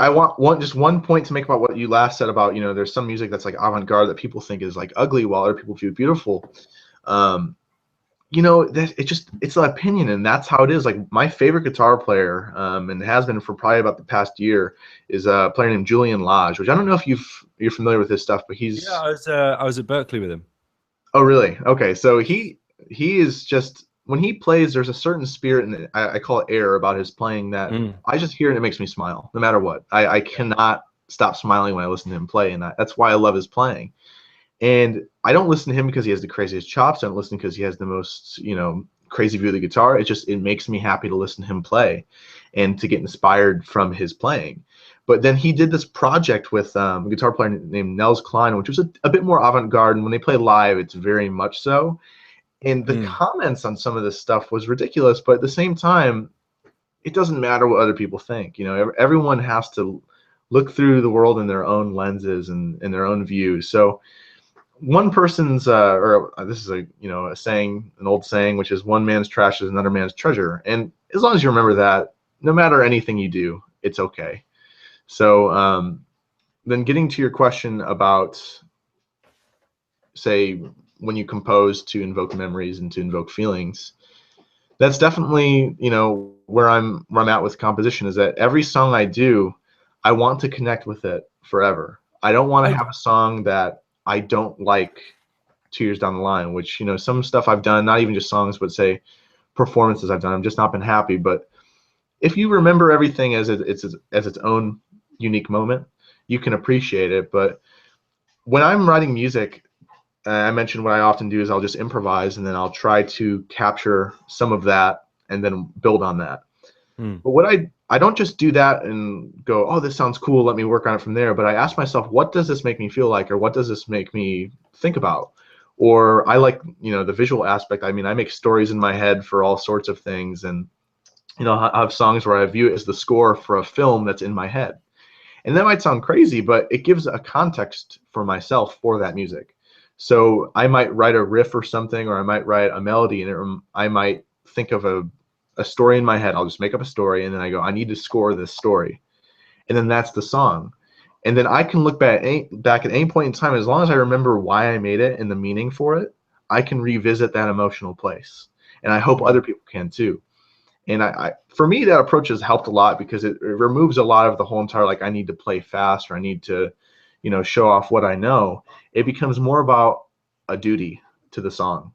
want just one point to make about what you last said about, there's some music that's like avant-garde that people think is like ugly while other people feel beautiful. That it's an opinion, and that's how it is. Like, my favorite guitar player, and has been for probably about the past year, is a player named Julian Lage, which I don't know if you're familiar with his stuff, but he's. Yeah, I was at Berkeley with him. Oh, really? Okay, so he is just, when he plays, there's a certain spirit, and I call it air, about his playing that I just hear, and it makes me smile no matter what. I cannot stop smiling when I listen to him play, and that's why I love his playing. And I don't listen to him because he has the craziest chops. I don't listen because he has the most, crazy view of the guitar. It makes me happy to listen to him play and to get inspired from his playing. But then he did this project with a guitar player named Nels Cline, which was a bit more avant-garde. And when they play live, it's very much so. And the comments on some of this stuff was ridiculous. But at the same time, it doesn't matter what other people think. Everyone has to look through the world in their own lenses and in their own views. So one person's this is a saying, an old saying, which is one man's trash is another man's treasure. And as long as you remember that, no matter anything you do, it's okay. So then getting to your question about, say, when you compose to invoke memories and to invoke feelings, that's definitely where I'm at with composition, is that every song I do, I want to connect with it forever. I don't want to have a song that I don't like 2 years down the line, which, some stuff I've done, not even just songs, but say performances I've done, I've just not been happy. But if you remember everything as its own unique moment, you can appreciate it. But when I'm writing music, I mentioned what I often do is I'll just improvise, and then I'll try to capture some of that and then build on that. But what I don't just do that and go, oh, this sounds cool, let me work on it from there. But I ask myself, what does this make me feel like, or what does this make me think about? Or I like, the visual aspect. I mean, I make stories in my head for all sorts of things, and I have songs where I view it as the score for a film that's in my head. And that might sound crazy, but it gives a context for myself for that music. So I might write a riff or something, or I might write a melody, and I might think of a story in my head. I'll just make up a story, and then I go, I need to score this story. And then that's the song. And then I can look back at any point in time, as long as I remember why I made it and the meaning for it, I can revisit that emotional place. And I hope other people can too. And for me, that approach has helped a lot, because it removes a lot of the whole entire, like, I need to play fast, or I need to, show off what I know. It becomes more about a duty to the song.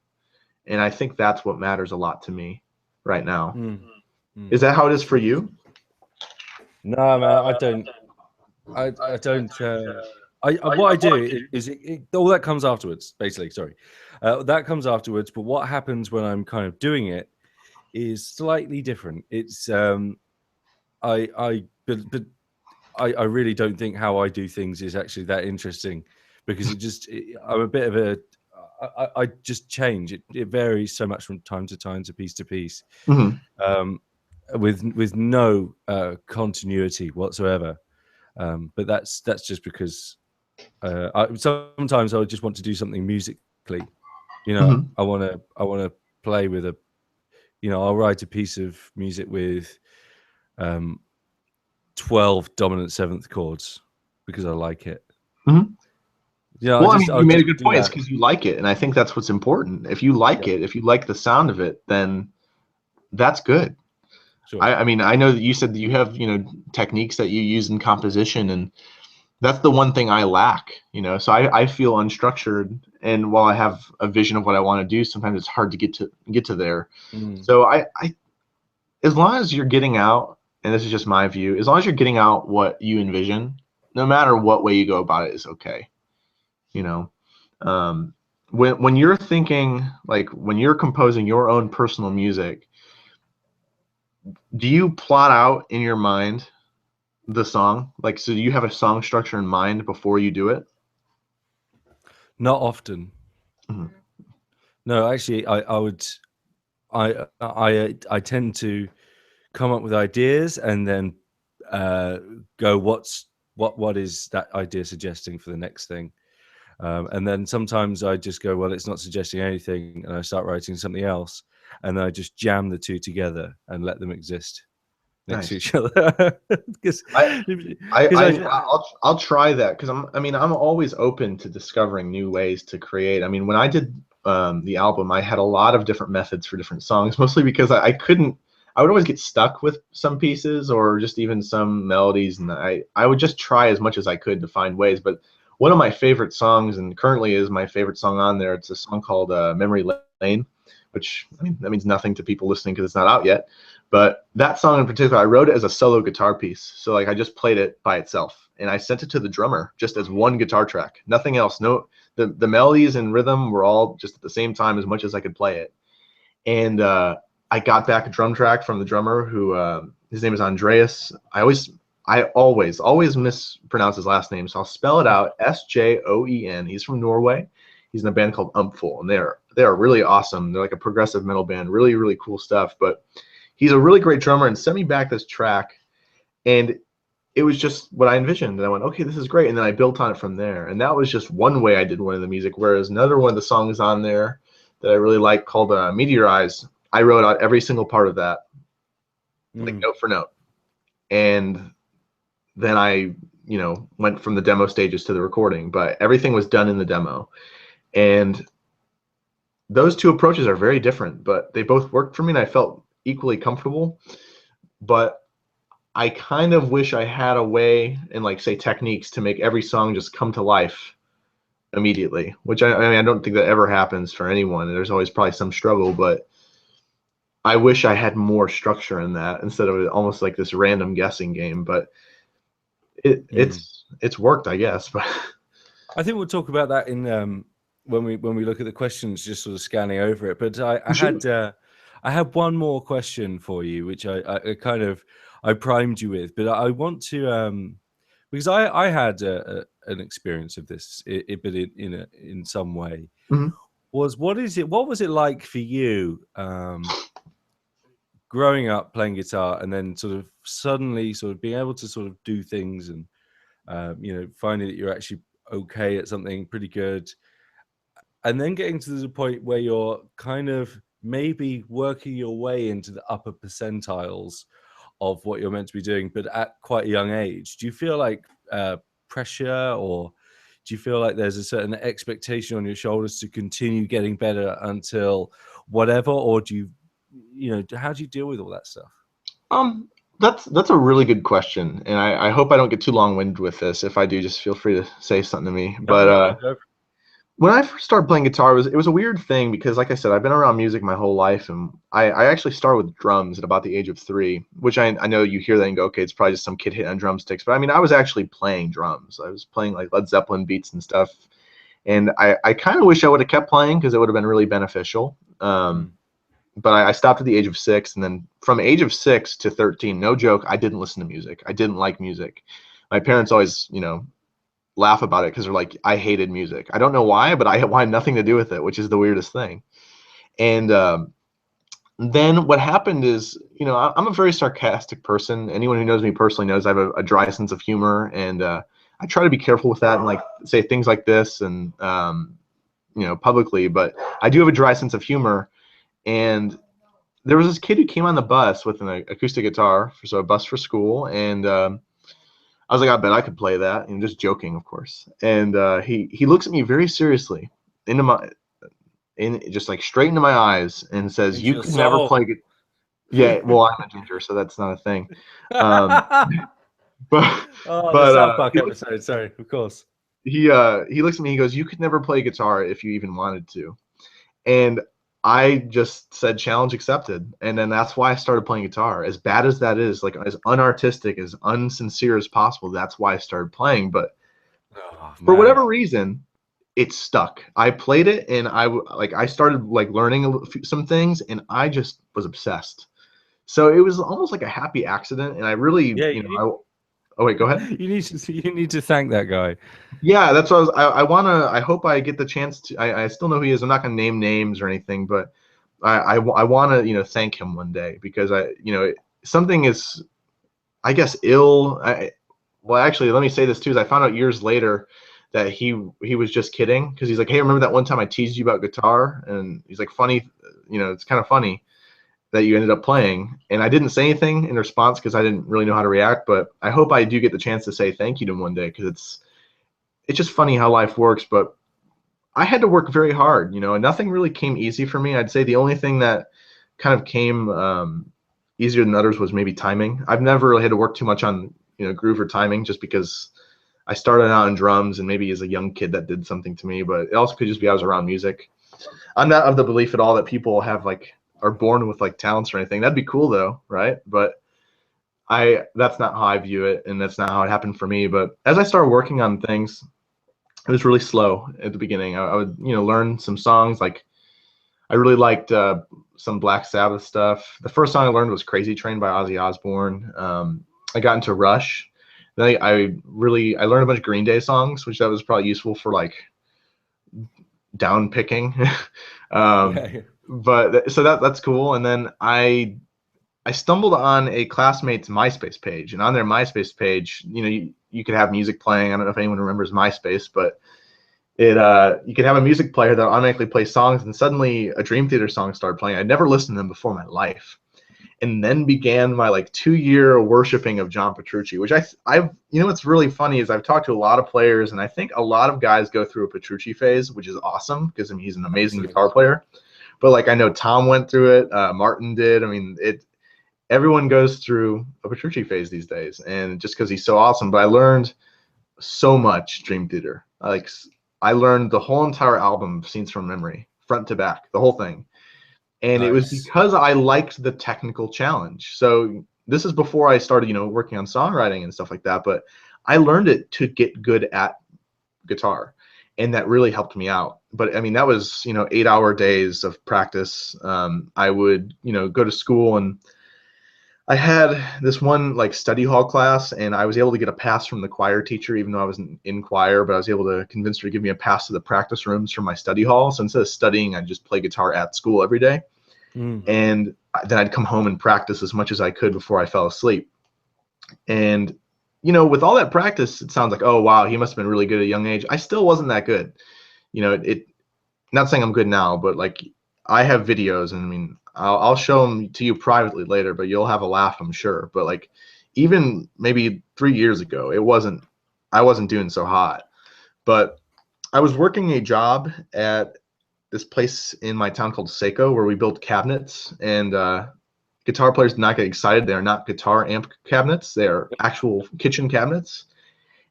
And I think that's what matters a lot to me right now. Is that how it is for you? No, man, I don't. I don't. What I do is all that comes afterwards. Basically, sorry, that comes afterwards. But what happens when I'm kind of doing it is slightly different. It's but I really don't think how I do things is actually that interesting, because I'm a bit of a I just change. It varies so much from time to piece to piece, with no continuity whatsoever. But that's just because sometimes I just want to do something musically. I want to play with I'll write a piece of music with 12 dominant seventh chords because I like it. Yeah, well, you made a good point. It's that. because you like it, and I think that's what's important. If you like it, if you like the sound of it, then that's good. Sure. I mean, I know that you said that you have techniques that you use in composition, and that's the one thing I lack. So I feel unstructured, and while I have a vision of what I want to do, sometimes it's hard to get to there. So I as long as you're getting out, and this is just my view, as long as you're getting out what you envision, no matter what way you go about it is okay. When you're thinking, like when you're composing your own personal music, do you plot out in your mind the song? Like, so do you have a song structure in mind before you do it? Not often. No, actually, I tend to come up with ideas and then go, what is that idea suggesting for the next thing? And then sometimes I just go, well, it's not suggesting anything, and I start writing something else, and then I just jam the two together and let them exist next to each other. I'll try that, because I'm always open to discovering new ways to create. I mean, when I did the album, I had a lot of different methods for different songs, mostly because I would always get stuck with some pieces or just even some melodies, and I would just try as much as I could to find ways. But one of my favorite songs, and currently is my favorite song on there, it's a song called Memory Lane, which, I mean, that means nothing to people listening because it's not out yet. But that song in particular, I wrote it as a solo guitar piece. So like I just played it by itself, and I sent it to the drummer just as one guitar track, nothing else. No, the melodies and rhythm were all just at the same time as much as I could play it. And I got back a drum track from the drummer, who his name is Andreas. I always mispronounce his last name, so I'll spell it out: Sjoen. He's from Norway. He's in a band called Umpful, and they are really awesome. They're like a progressive metal band, really, really cool stuff. But he's a really great drummer, and sent me back this track, and it was just what I envisioned. And I went, okay, this is great. And then I built on it from there. And that was just one way I did one of the music. Whereas another one of the songs on there that I really like, called Meteorize, I wrote out every single part of that, like note for note. And then I, went from the demo stages to the recording, but everything was done in the demo. And those two approaches are very different, but they both worked for me, and I felt equally comfortable. But I kind of wish I had a way, and like, say, techniques to make every song just come to life immediately, which I mean, I don't think that ever happens for anyone. There's always probably some struggle, but I wish I had more structure in that instead of almost like this random guessing game. But it's worked, I guess. But I think we'll talk about that in when we look at the questions, just sort of scanning over it. But I had one more question for you, which I primed you with, but I want to because I had an experience of this, but in some way. What was it like for you growing up playing guitar, and then sort of suddenly sort of being able to sort of do things, and finding that you're actually okay at something pretty good, and then getting to the point where you're kind of maybe working your way into the upper percentiles of what you're meant to be doing, but at quite a young age? Do you feel like pressure, or do you feel like there's a certain expectation on your shoulders to continue getting better until whatever, or do how do you deal with all that stuff? That's a really good question, and I hope I don't get too long-winded with this. If I do, just feel free to say something to me. But When I first started playing guitar, it was a weird thing because, like I said, I've been around music my whole life, and I actually started with drums at about the age of 3, which I know you hear that and go, okay, it's probably just some kid hitting on drumsticks. But I mean, I was actually playing drums. I was playing like Led Zeppelin beats and stuff, and I kind of wish I would have kept playing because it would have been really beneficial. But I stopped at the age of 6, and then from age of 6 to 13, no joke, I didn't listen to music. I didn't like music. My parents always, laugh about it because they're like, I hated music. I don't know why, but I had nothing to do with it, which is the weirdest thing. And then what happened is, I'm a very sarcastic person. Anyone who knows me personally knows I have a dry sense of humor, and I try to be careful with that and like say things like this and publicly. But I do have a dry sense of humor, and there was this kid who came on the bus with an acoustic guitar, so a bus for school, and I was like, I bet I could play that, and just joking, of course. And he looks at me very seriously just like straight into my eyes and says, Into "You your could never soul. play good." Yeah, well, I'm a ginger, so that's not a thing. Um, but Oh, the but South Park episode. Sorry, of course. he looks at me. He goes, "You could never play guitar if you even wanted to." And I just said, challenge accepted. And then that's why I started playing guitar. As bad as that is, like as unartistic, as unsincere as possible, that's why I started playing. But Oh, for man. whatever reason, it stuck. I played it, and I started like learning some things, and I just was obsessed. So it was almost like a happy accident, and I really, Yeah, oh wait, go ahead. you need to thank that guy. Yeah, that's what I hope I get the chance to. I still know who he is. I'm not gonna name names or anything, but I want to thank him one day because something is, I guess, ill. Well, actually, let me say this too. Is I found out years later that he was just kidding because he's like, hey, remember that one time I teased you about guitar? And he's like, funny, it's kind of funny that you ended up playing. And I didn't say anything in response because I didn't really know how to react. But I hope I do get the chance to say thank you to him one day because it's just funny how life works. But I had to work very hard, and nothing really came easy for me. I'd say the only thing that kind of came easier than others was maybe timing. I've never really had to work too much on, groove or timing just because I started out in drums and maybe as a young kid that did something to me, but it also could just be I was around music. I'm not of the belief at all that people are born with like talents or anything. That'd be cool though, right? But that's not how I view it, and that's not how it happened for me. But as I started working on things, it was really slow at the beginning. I would, learn some songs. Like I really liked some Black Sabbath stuff. The first song I learned was "Crazy Train" by Ozzy Osbourne. I got into Rush. Then I learned a bunch of Green Day songs, which that was probably useful for like down picking. Yeah. But so that's cool. And then I stumbled on a classmate's MySpace page, and on their MySpace page, you could have music playing. I don't know if anyone remembers MySpace, but you could have a music player that automatically plays songs, and suddenly a Dream Theater song started playing. I'd never listened to them before in my life, and then began my like 2-year worshiping of John Petrucci, which I've what's really funny is I've talked to a lot of players, and I think a lot of guys go through a Petrucci phase, which is awesome because he's an amazing guitar player. But like I know Tom went through it, Martin did. I mean, everyone goes through a Petrucci phase these days, and just because he's so awesome. But I learned so much Dream Theater. I learned the whole entire album, Scenes from Memory, front to back, the whole thing. And it was because I liked the technical challenge. So this is before I started, working on songwriting and stuff like that. But I learned it to get good at guitar, and that really helped me out. But I mean, that was 8-hour days of practice. I would go to school, and I had this one like study hall class, and I was able to get a pass from the choir teacher, even though I wasn't in choir, but I was able to convince her to give me a pass to the practice rooms from my study hall. So instead of studying, I'd just play guitar at school every day. And then I'd come home and practice as much as I could before I fell asleep. And, with all that practice, it sounds like, oh, wow, he must have been really good at a young age. I still wasn't that good. Not saying I'm good now, but like I have videos, and I mean, I'll show them to you privately later, but you'll have a laugh, I'm sure. But like even maybe 3 years ago, I wasn't doing so hot. But I was working a job at this place in my town called Seiko where we built cabinets, and guitar players do not get excited. They are not guitar amp cabinets. They are actual kitchen cabinets.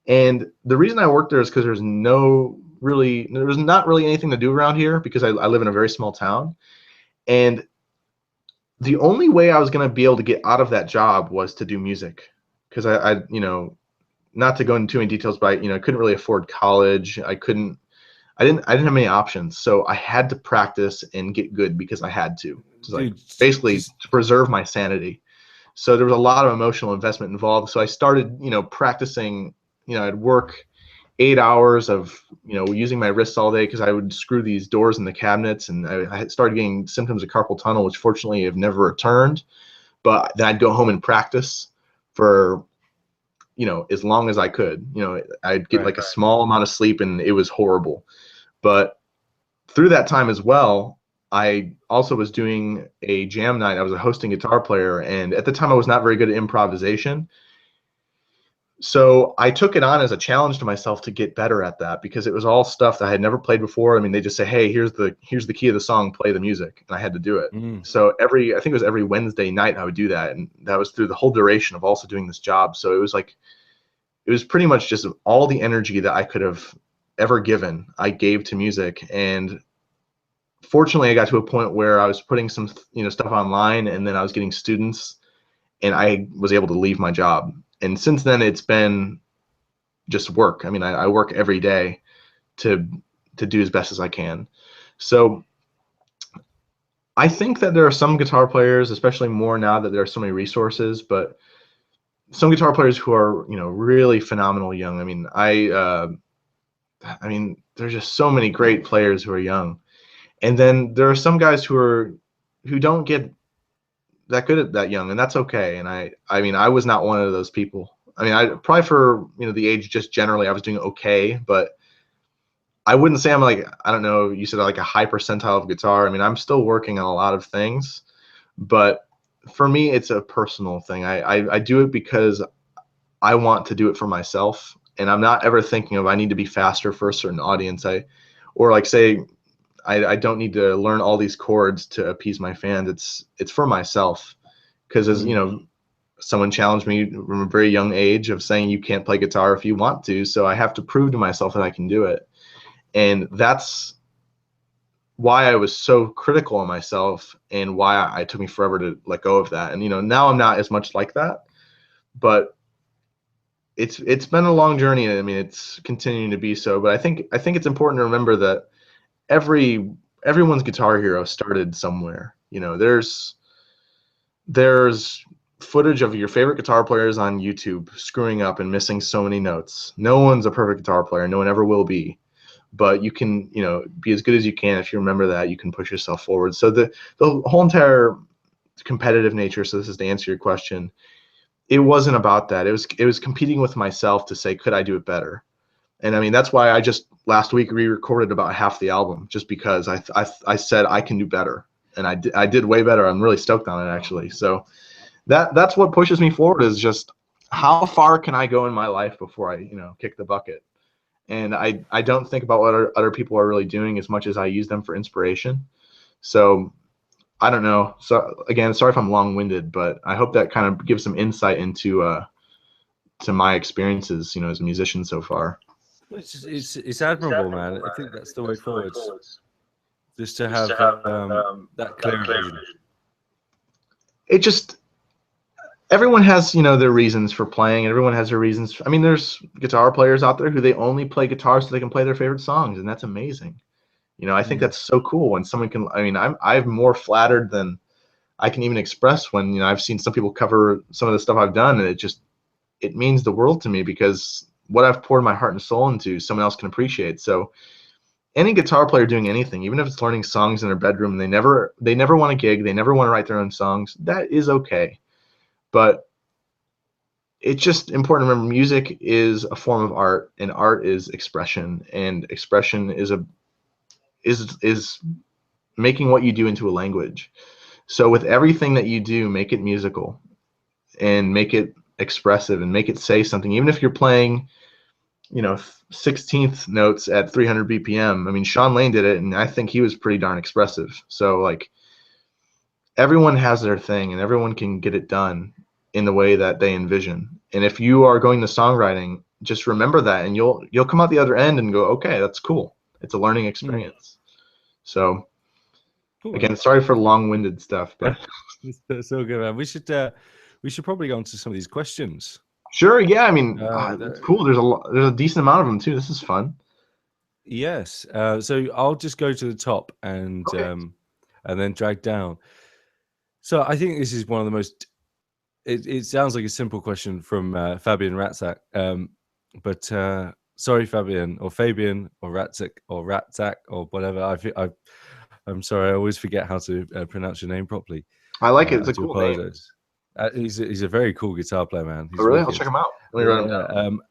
And the reason I worked there is because there's no there was not really anything to do around here because I live in a very small town. And the only way I was going to be able to get out of that job was to do music, because I, not to go into too many details, but I couldn't really afford college. I didn't have many options. So I had to practice and get good because I had to. It's like Dude, basically to preserve my sanity. So there was a lot of emotional investment involved. So I started, practicing, I'd work 8 hours of, using my wrists all day because I would screw these doors in the cabinets, and I had started getting symptoms of carpal tunnel, which fortunately have never returned. But then I'd go home and practice for, as long as I could. I'd get like a small amount of sleep, and it was horrible. But through that time as well, I also was doing a jam night. I was a hosting guitar player, and at the time I was not very good at improvisation. So I took it on as a challenge to myself to get better at that, because it was all stuff that I had never played before. I mean, they just say, "Hey, here's the key of the song, play the music," and I had to do it. So I think it was every Wednesday night I would do that, and that was through the whole duration of also doing this job. So it was pretty much just all the energy that I could have ever given, I gave to music. And fortunately, I got to a point where I was putting some stuff online, and then I was getting students, and I was able to leave my job. And since then, it's been just work. I mean, I work every day to do as best as I can. So I think that there are some guitar players, especially more now that there are so many resources, but some guitar players who are really phenomenal young. I mean, there's just so many great players who are young, and then there are some guys who don't get that good at that young, and that's okay. And I mean, I was not one of those people. I mean, I probably for the age, just generally I was doing okay, but I wouldn't say I'm like, I don't know, you said like a high percentile of guitar. I mean, I'm still working on a lot of things, but for me it's a personal thing. I do it because I want to do it for myself, and I'm not ever thinking of I need to be faster for a certain audience. Or like say I don't need to learn all these chords to appease my fans. It's for myself, because as someone challenged me from a very young age of saying you can't play guitar if you want to, so I have to prove to myself that I can do it. And that's why I was so critical of myself, and why it took me forever to let go of that. And now I'm not as much like that, but it's been a long journey, and I mean it's continuing to be so. But I think it's important to remember that everyone's guitar hero started somewhere. There's footage of your favorite guitar players on YouTube screwing up and missing so many notes. No one's a perfect guitar player. No one ever will be. But you can, be as good as you can. If you remember that, you can push yourself forward. So the whole entire competitive nature, so this is to answer your question, it wasn't about that. It was competing with myself to say, could I do it better? And I mean, that's why I just last week re-recorded about half the album, just because I said I can do better, and I did way better. I'm really stoked on it, actually. So that's what pushes me forward, is just how far can I go in my life before I kick the bucket. And I don't think about what other people are really doing as much as I use them for inspiration. So I don't know. So again, sorry if I'm long-winded, but I hope that kind of gives some insight into to my experiences, as a musician so far. It's admirable, man. I think that's the way forward. Just to have that clear vision. It just, everyone has their reasons for playing, and everyone has their reasons. I mean, there's guitar players out there who they only play guitar so they can play their favorite songs, and that's amazing. I think that's so cool when someone can. I mean, I'm more flattered than I can even express when I've seen some people cover some of the stuff I've done, and it means the world to me, because what I've poured my heart and soul into, someone else can appreciate. So any guitar player doing anything, even if it's learning songs in their bedroom, and they never want a gig, they never want to write their own songs, that is okay. But it's just important to remember, music is a form of art, and art is expression, and expression is making what you do into a language. So with everything that you do, make it musical, and make it expressive, and make it say something, even if you're playing 16th notes at 300 BPM. I mean, Sean Lane did it, and I think he was pretty darn expressive. So like, everyone has their thing, and everyone can get it done in the way that they envision. And if you are going to songwriting, just remember that, and you'll come out the other end and go, okay, that's cool. It's a learning experience. So Cool, man. again, sorry for long-winded stuff, but That's so good, man. We should probably go on to some of these questions. sure, yeah. I mean, it's The- cool. There's a decent amount of them too. This is fun. yes. So I'll just go to the top Okay. and then drag down. So I think this is one of the most. It sounds like a simple question from Fabian Ratzak, but sorry, Fabian or Fabian or Ratzak or whatever. I'm sorry, I always forget how to pronounce your name properly. I like it. It's I a do cool name. apologize. He's a very cool guitar player, man. Oh, He's really? I'll wicked. check them out. Let me write them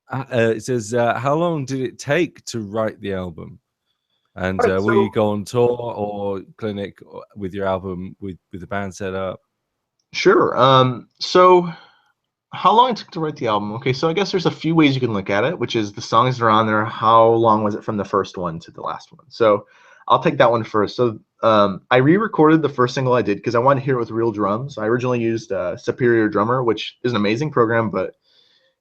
down. It says, how long did it take to write the album? And All right, will so you go on tour or clinic with your album with the band set up? sure. So how long it took to write the album? Okay, so I guess there's a few ways you can look at it, which is the songs that are on there. How long was it from the first one to the last one? So I'll take that one first. So I re-recorded the first single I did because I wanted to hear it with real drums. I originally used Superior Drummer, which is an amazing program, but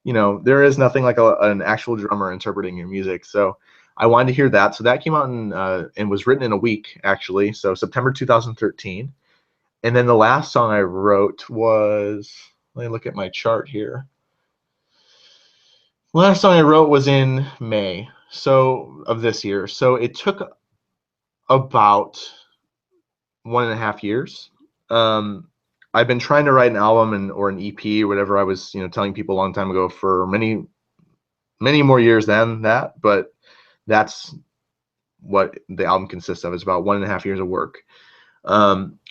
there is nothing like an actual drummer interpreting your music. So I wanted to hear that. So that came out and was written in a week, actually. So September 2013. And then the last song I wrote was, let me look at my chart here. The last song I wrote was in May of this year. So it took about 1.5 years. I've been trying to write an album or an EP or whatever I was, telling people a long time ago for many, many more years than that. But that's what the album consists of. It's about 1.5 years of work.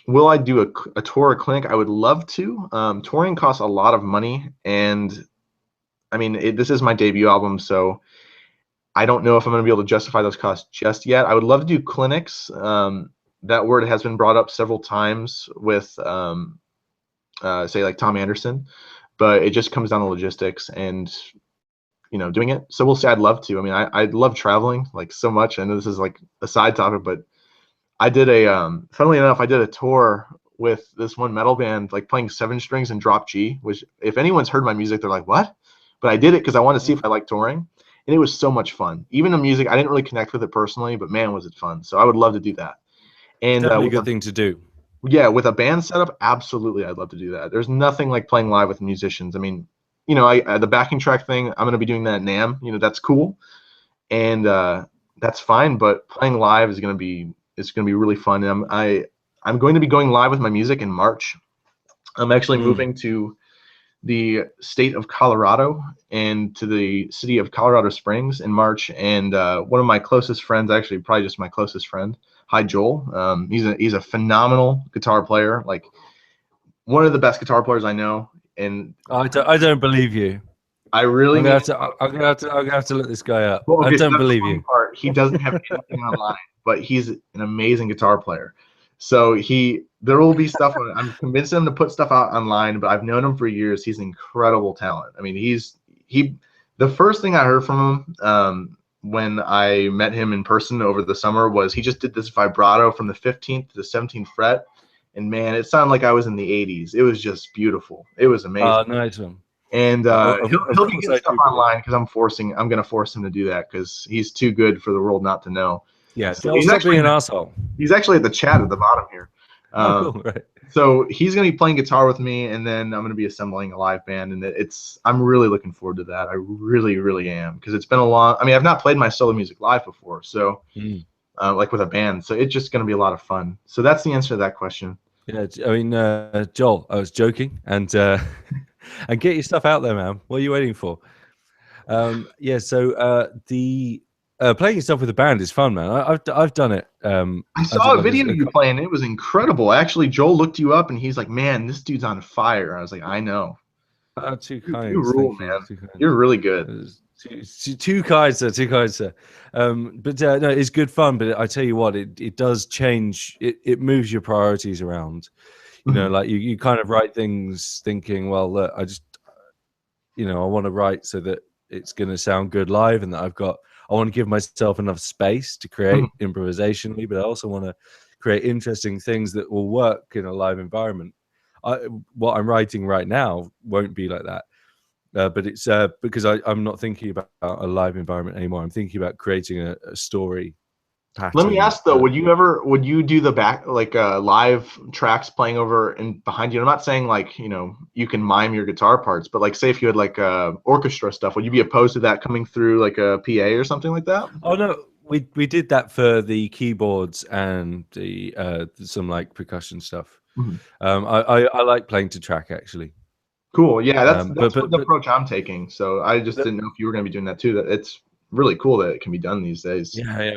Will I do a tour or clinic? I would love to. Touring costs a lot of money, and I mean, this is my debut album, so I don't know if I'm going to be able to justify those costs just yet. I would love to do clinics. That word has been brought up several times with, say, like Tom Anderson, but it just comes down to logistics and doing it. So we'll see. I'd love to. I mean, I love traveling like so much. I know this is like a side topic, but I did funnily enough, I did a tour with this one metal band, like playing 7 strings and drop G, which if anyone's heard my music, they're like, what? But I did it because I wanted to see if I like touring. And it was so much fun. Even the music, I didn't really connect with it personally, but man, was it fun. So I would love to do that. And Definitely a good thing to do. Yeah, with a band setup, absolutely, I'd love to do that. There's nothing like playing live with musicians. I mean, the backing track thing, I'm going to be doing that at NAMM. That's cool. And that's fine, but playing live is going to be really fun. And I'm going to be going live with my music in March. I'm actually moving to the state of Colorado and to the city of Colorado Springs in March. And one of my closest friends, actually probably just my closest friend, hi Joel. He's a phenomenal guitar player, like one of the best guitar players I know. And I don't believe you. I really I'm gonna have to look this guy up. Well, okay, I don't so believe you. part. He doesn't have anything online, but he's an amazing guitar player. So there will be stuff. I'm convincing him to put stuff out online, but I've known him for years. He's an incredible talent. I mean, the first thing I heard from him when I met him in person over the summer was he just did this vibrato from the 15th to the 17th fret, and man, it sounded like I was in the 80s. It was just beautiful. It was amazing. Oh, nice one. And he'll be getting stuff do. online because I'm going to force him to do that because he's too good for the world not to know. Yeah, so he's actually being an asshole. He's actually at the chat at the bottom here. Cool, right. So he's going to be playing guitar with me, and then I'm going to be assembling a live band, and I'm really looking forward to that. I really, really am, because it's been I mean, I've not played my solo music live before, so like with a band, so it's just going to be a lot of fun. So that's the answer to that question. Yeah, I mean, Joel, I was joking, and and get your stuff out there, man. What are you waiting for? Yeah, so the playing stuff with a band is fun, man. I've done it. I saw a video of you playing. It was incredible. Actually, Joel looked you up, and he's like, "Man, this dude's on fire." I was like, "I know." Too kind. You rule, man. You're really good. Too kind, sir. Too kind, sir. But no, it's good fun. But I tell you what, it does change. It moves your priorities around. You know, like you kind of write things thinking, well, look, I just, I want to write so that it's going to sound good live, and that I want to give myself enough space to create improvisationally, but I also want to create interesting things that will work in a live environment. What I'm writing right now won't be like that. but it's because I'm not thinking about a live environment anymore. I'm thinking about creating a story pattern. Let me ask though, would you do the back like live tracks playing over and behind you? I'm not saying like, you know, you can mime your guitar parts, but like say if you had like orchestra stuff, would you be opposed to that coming through like a PA or something like that? Oh no, we did that for the keyboards and the some like percussion stuff. Mhm. I like playing to track actually. Cool. Yeah, that's But the approach I'm taking. So I just didn't know if you were going to be doing that too. That it's really cool that it can be done these days. yeah,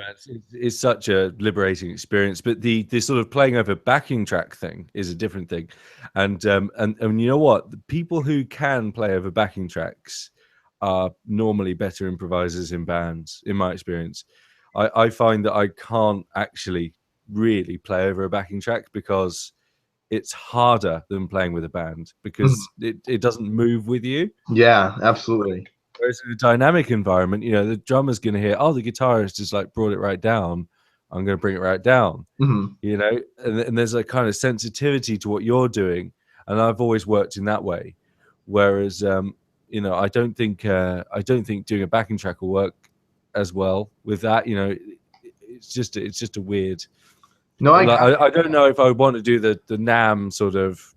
it's such a liberating experience. But the sort of playing over backing track thing is a different thing, and you know what? The people who can play over backing tracks are normally better improvisers in bands, in my experience. I find that I can't actually really play over a backing track because it's harder than playing with a band because it doesn't move with you. Yeah, absolutely. Whereas in a dynamic environment, you know, the drummer's going to hear, oh, the guitarist just like brought it right down. I'm going to bring it right down, you know, and there's a kind of sensitivity to what you're doing. And I've always worked in that way. Whereas, you know, I don't think doing a backing track will work as well with that. You know, it's just a weird. No, I got I don't know if I want to do the NAMM sort of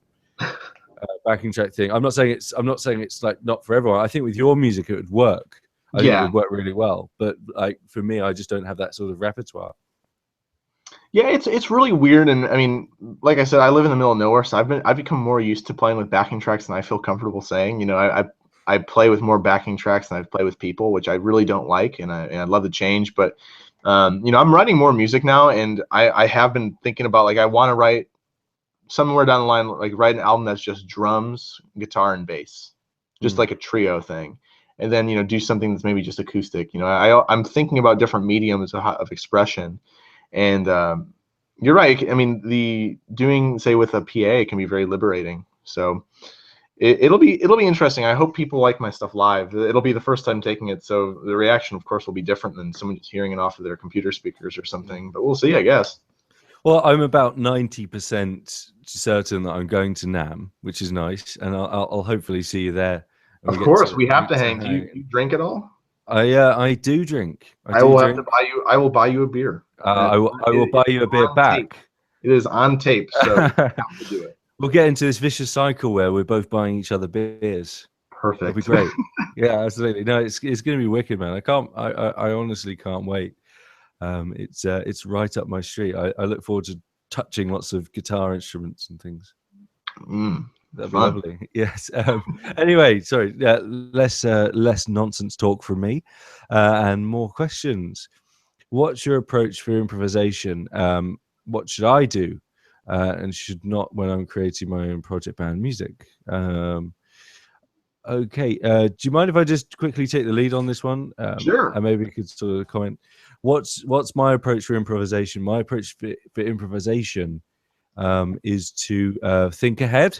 backing track thing. I'm not saying it's like not for everyone. I think with your music it would work. I think it yeah. would work really well. But like for me, I just don't have that sort of repertoire. Yeah, it's really weird, and I mean, like I said, I live in the middle of nowhere, so I've become more used to playing with backing tracks than I feel comfortable saying. You know, I play with more backing tracks than I play with people, which I really don't like, and I'd love to change. But you know, I'm writing more music now, and I have been thinking about like I want to write somewhere down the line, like write an album that's just drums, guitar, and bass, just like a trio thing, and then you know do something that's maybe just acoustic. You know, I'm thinking about different mediums of expression. And you're right. I mean, the doing say with a PA can be very liberating. So it'll be interesting. I hope people like my stuff live. It'll be the first time taking it, so the reaction, of course, will be different than someone just hearing it off of their computer speakers or something. But we'll see, I guess. Well, I'm about 90% certain that I'm going to NAMM, which is nice, and I'll hopefully see you there. Of course, we have to hang. Do you drink at all? I do drink. I will have to buy you. I will buy you a beer. I will buy you a beer back. It is on tape, so you have to do it. We'll get into this vicious cycle where we're both buying each other beers. Perfect. It'll be great. Yeah, absolutely. No, it's going to be wicked, man. I honestly can't wait. It's right up my street. I look forward to touching lots of guitar instruments and things. That'd be lovely. Yes. Anyway, sorry. Less nonsense talk from me, and more questions. What's your approach for improvisation? What should I do, and should not when I'm creating my own project band music? Okay. Do you mind if I just quickly take the lead on this one? Sure. And maybe you could sort of comment. What's my approach for improvisation? My approach for improvisation is to think ahead,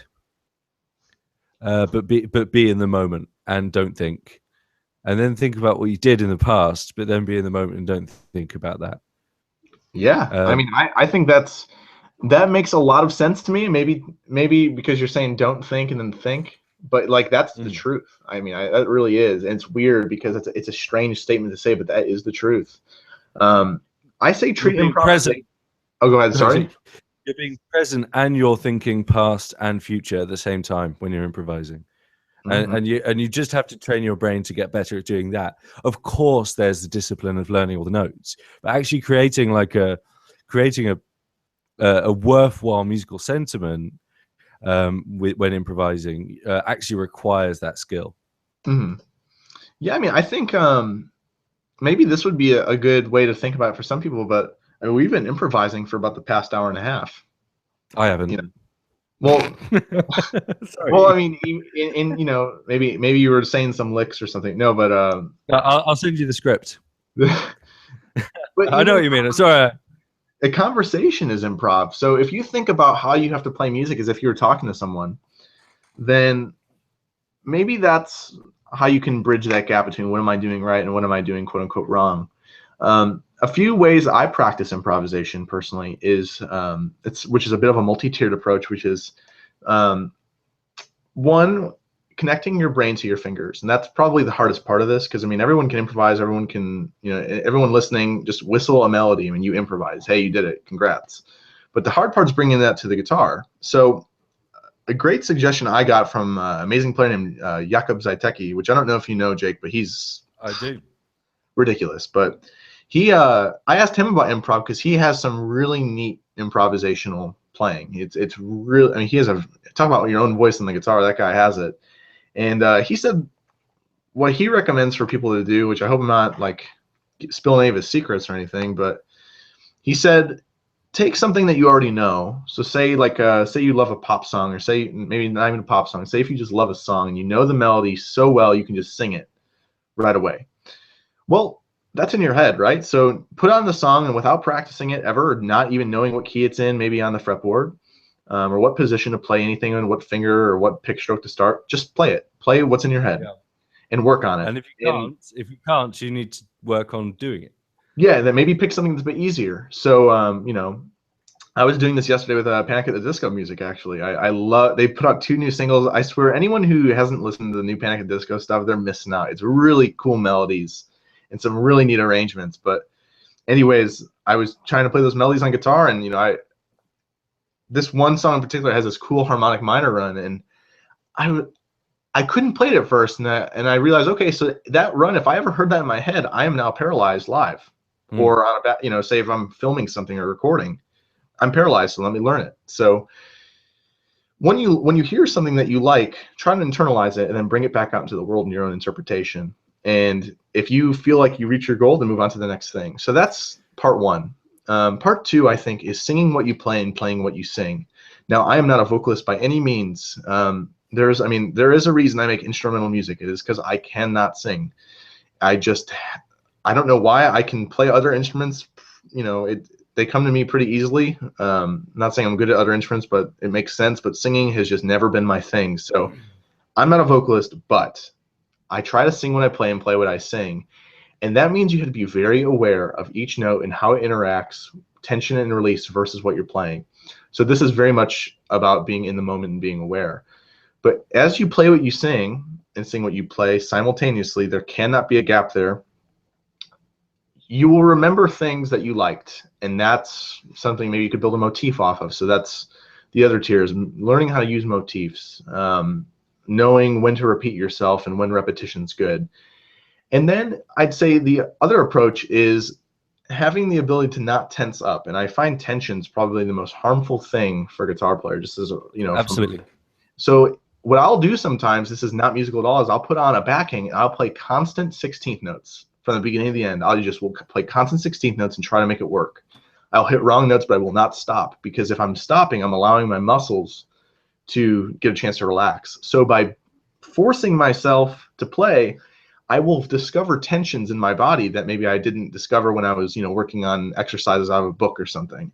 but be in the moment and don't think, and then think about what you did in the past, but then be in the moment and don't think about that. Yeah, I mean, I think that makes a lot of sense to me. Maybe because you're saying don't think and then think, but like that's the truth. I mean, that really is, and it's weird because it's a strange statement to say, but that is the truth. I say treat improvisation. Oh, go ahead. Sorry. You're being present and you're thinking past and future at the same time when you're improvising. And you just have to train your brain to get better at doing that. Of course, there's the discipline of learning all the notes, but actually creating a worthwhile musical sentiment when improvising actually requires that skill. Yeah, I mean, I think maybe this would be a good way to think about it for some people, but I mean, we've been improvising for about the past hour and a half. I haven't. You know? Well, well, I mean, in you know, maybe you were saying some licks or something. No, but I'll send you the script. But I know what you mean. Sorry. A conversation is improv. So if you think about how you have to play music as if you were talking to someone, then maybe that's how you can bridge that gap between what am I doing right and what am I doing quote unquote wrong. A few ways I practice improvisation personally is which is a bit of a multi-tiered approach, which is one, connecting your brain to your fingers. And that's probably the hardest part of this, because I mean, everyone can improvise, everyone can, everyone listening, just whistle a melody. I mean, you improvise, hey, you did it, congrats. But the hard part is bringing that to the guitar. So a great suggestion I got from an amazing player named Jakub Zajtecki, which I don't know if you know, Jake, but he's I do. ridiculous. But I asked him about improv because he has some really neat improvisational playing. It's really, I mean, he has talk about your own voice on the guitar. That guy has it. And he said what he recommends for people to do, which I hope I'm not like spilling any of his secrets or anything, but he said take something that you already know. So say say you love a pop song, or say maybe not even a pop song. Say if you just love a song and you know the melody so well you can just sing it right away. Well, that's in your head, right? So put on the song, and without practicing it ever, or not even knowing what key it's in, maybe on the fretboard, or what position to play anything on, what finger or what pick stroke to start, just play it. Play what's in your head and work on it. And if you can't, you need to work on doing it. Yeah, then maybe pick something that's a bit easier. So, I was doing this yesterday with Panic at the Disco music, actually. I love, they put out 2 new singles. I swear, anyone who hasn't listened to the new Panic at the Disco stuff, they're missing out. It's really cool melodies and some really neat arrangements. But anyways, I was trying to play those melodies on guitar, and, this one song in particular has this cool harmonic minor run, and I couldn't play it at first, and I realized, okay, so that run, if I ever heard that in my head, I am now paralyzed live. Or on a, say if I'm filming something or recording, I'm paralyzed, so let me learn it. So when you hear something that you like, try to internalize it and then bring it back out into the world in your own interpretation. And if you feel like you reach your goal, then move on to the next thing. So that's part 1. Part 2, I think, is singing what you play and playing what you sing. Now, I am not a vocalist by any means. There is a reason I make instrumental music. It is because I cannot sing. I don't know why. I can play other instruments. They come to me pretty easily. Not saying I'm good at other instruments, but it makes sense. But singing has just never been my thing. So I'm not a vocalist, but I try to sing what I play and play what I sing. And that means you have to be very aware of each note and how it interacts, tension and release versus what you're playing. So this is very much about being in the moment and being aware. But as you play what you sing and sing what you play simultaneously, there cannot be a gap there. You will remember things that you liked, and that's something maybe you could build a motif off of. So that's the other tier, is learning how to use motifs, knowing when to repeat yourself and when repetition's good. And then I'd say the other approach is having the ability to not tense up. And I find tension's probably the most harmful thing for a guitar player, just as Absolutely. So what I'll do sometimes, this is not musical at all, is I'll put on a backing and I'll play constant 16th notes from the beginning to the end. Will play constant 16th notes and try to make it work. I'll hit wrong notes, but I will not stop, because if I'm stopping, I'm allowing my muscles to get a chance to relax. So by forcing myself to play, I will discover tensions in my body that maybe I didn't discover when I was, working on exercises out of a book or something.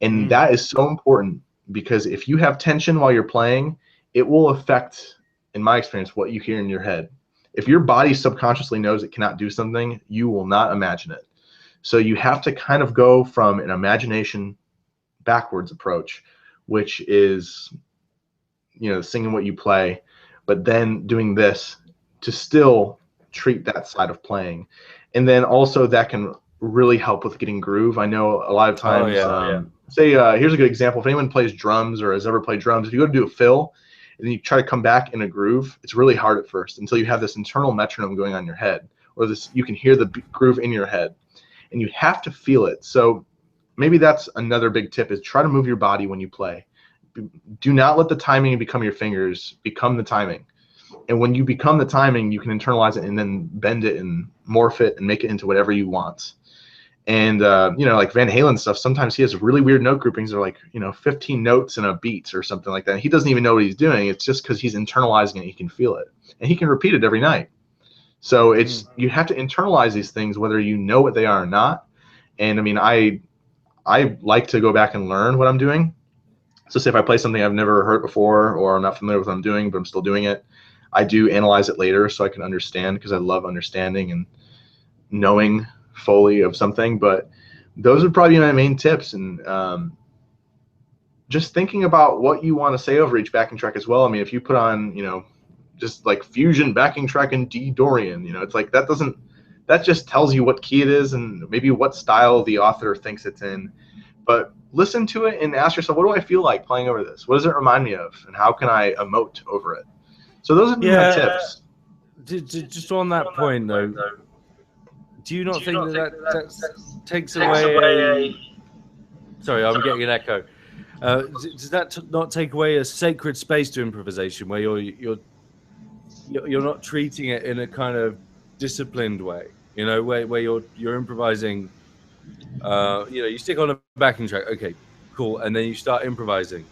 And that is so important, because if you have tension while you're playing, it will affect, in my experience, what you hear in your head. If your body subconsciously knows it cannot do something, you will not imagine it. So you have to kind of go from an imagination backwards approach, which is, singing what you play, but then doing this to still treat that side of playing. And then also that can really help with getting groove. I know a lot of times, say, here's a good example. If anyone plays drums or has ever played drums, if you go to do a fill and then you try to come back in a groove, it's really hard at first until you have this internal metronome going on in your head, or you can hear the groove in your head, and you have to feel it. So maybe that's another big tip, is try to move your body when you play. Do not let the timing become your fingers, become the timing. And when you become the timing, you can internalize it and then bend it and morph it and make it into whatever you want. And, like Van Halen stuff, sometimes he has really weird note groupings. They're like, 15 notes in a beat or something like that. He doesn't even know what he's doing. It's just because he's internalizing it. He can feel it. And he can repeat it every night. So you have to internalize these things, whether you know what they are or not. And, I like to go back and learn what I'm doing. So say if I play something I've never heard before, or I'm not familiar with what I'm doing, but I'm still doing it, I do analyze it later so I can understand, because I love understanding and knowing fully of something. But those would probably be my main tips. And just thinking about what you want to say over each backing track as well. If you put on, just like fusion backing track in D Dorian. You know, it's like that just tells you what key it is and maybe what style the author thinks it's in. But listen to it and ask yourself, what do I feel like playing over this? What does it remind me of? And how can I emote over it? So those would be my tips. Just on that point, though, do you not think that takes away Sorry, I'm getting an echo. Does that not take away a sacred space to improvisation, where you're not treating it in a kind of disciplined way? You know, where you're improvising. You stick on a backing track, okay, cool, and then you start improvising.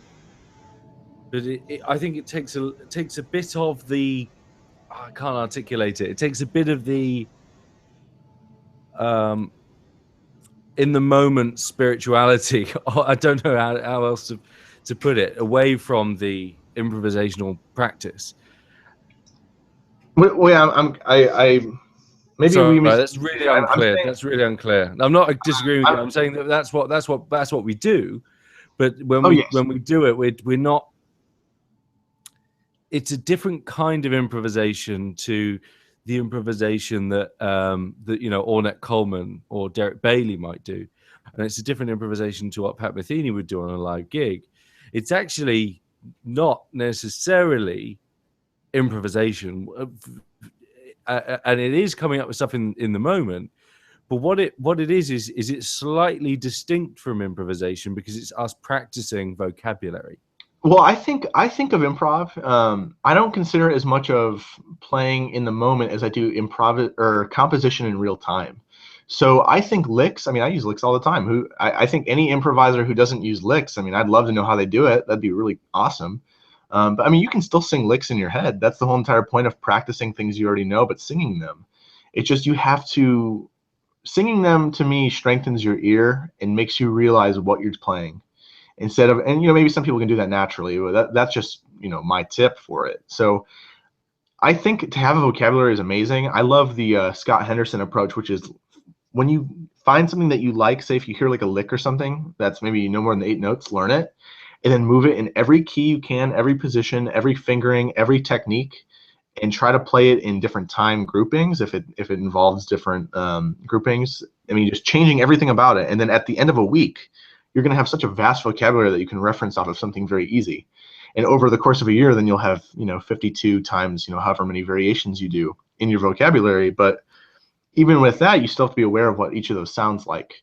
But I think it takes a bit of the. I can't articulate it. It takes a bit of the in the moment spirituality. I don't know how else to put it, away from the improvisational practice. Well, yeah, maybe Sorry, we. that's really unclear. That's really unclear. I'm not disagreeing with you. I'm saying that's what we do, but when we do it, we're not. It's a different kind of improvisation to the improvisation that Ornette Coleman or Derek Bailey might do, and it's a different improvisation to what Pat Metheny would do on a live gig. It's actually not necessarily improvisation, and it is coming up with stuff in the moment. But what it is it's slightly distinct from improvisation because it's us practicing vocabulary. Well, I think of improv. I don't consider it as much of playing in the moment as I do improv or composition in real time. So I think licks. I mean, I use licks all the time. I think any improviser who doesn't use licks, I mean, I'd love to know how they do it. That'd be really awesome. But I mean, you can still sing licks in your head. That's the whole entire point of practicing things you already know, but singing them. It's just you have to. Singing them to me strengthens your ear and makes you realize what you're playing. Instead of, and maybe some people can do that naturally, but that's just my tip for it. So I think to have a vocabulary is amazing. I love the Scott Henderson approach, which is when you find something that you like, say if you hear like a lick or something that's maybe no more than 8 notes, learn it and then move it in every key you can, every position, every fingering, every technique, and try to play it in different time groupings if it involves different groupings. I mean, just changing everything about it, and then at the end of a week you're going to have such a vast vocabulary that you can reference off of something very easy. And over the course of a year, then you'll have, 52 times, however many variations you do in your vocabulary. But even with that, you still have to be aware of what each of those sounds like,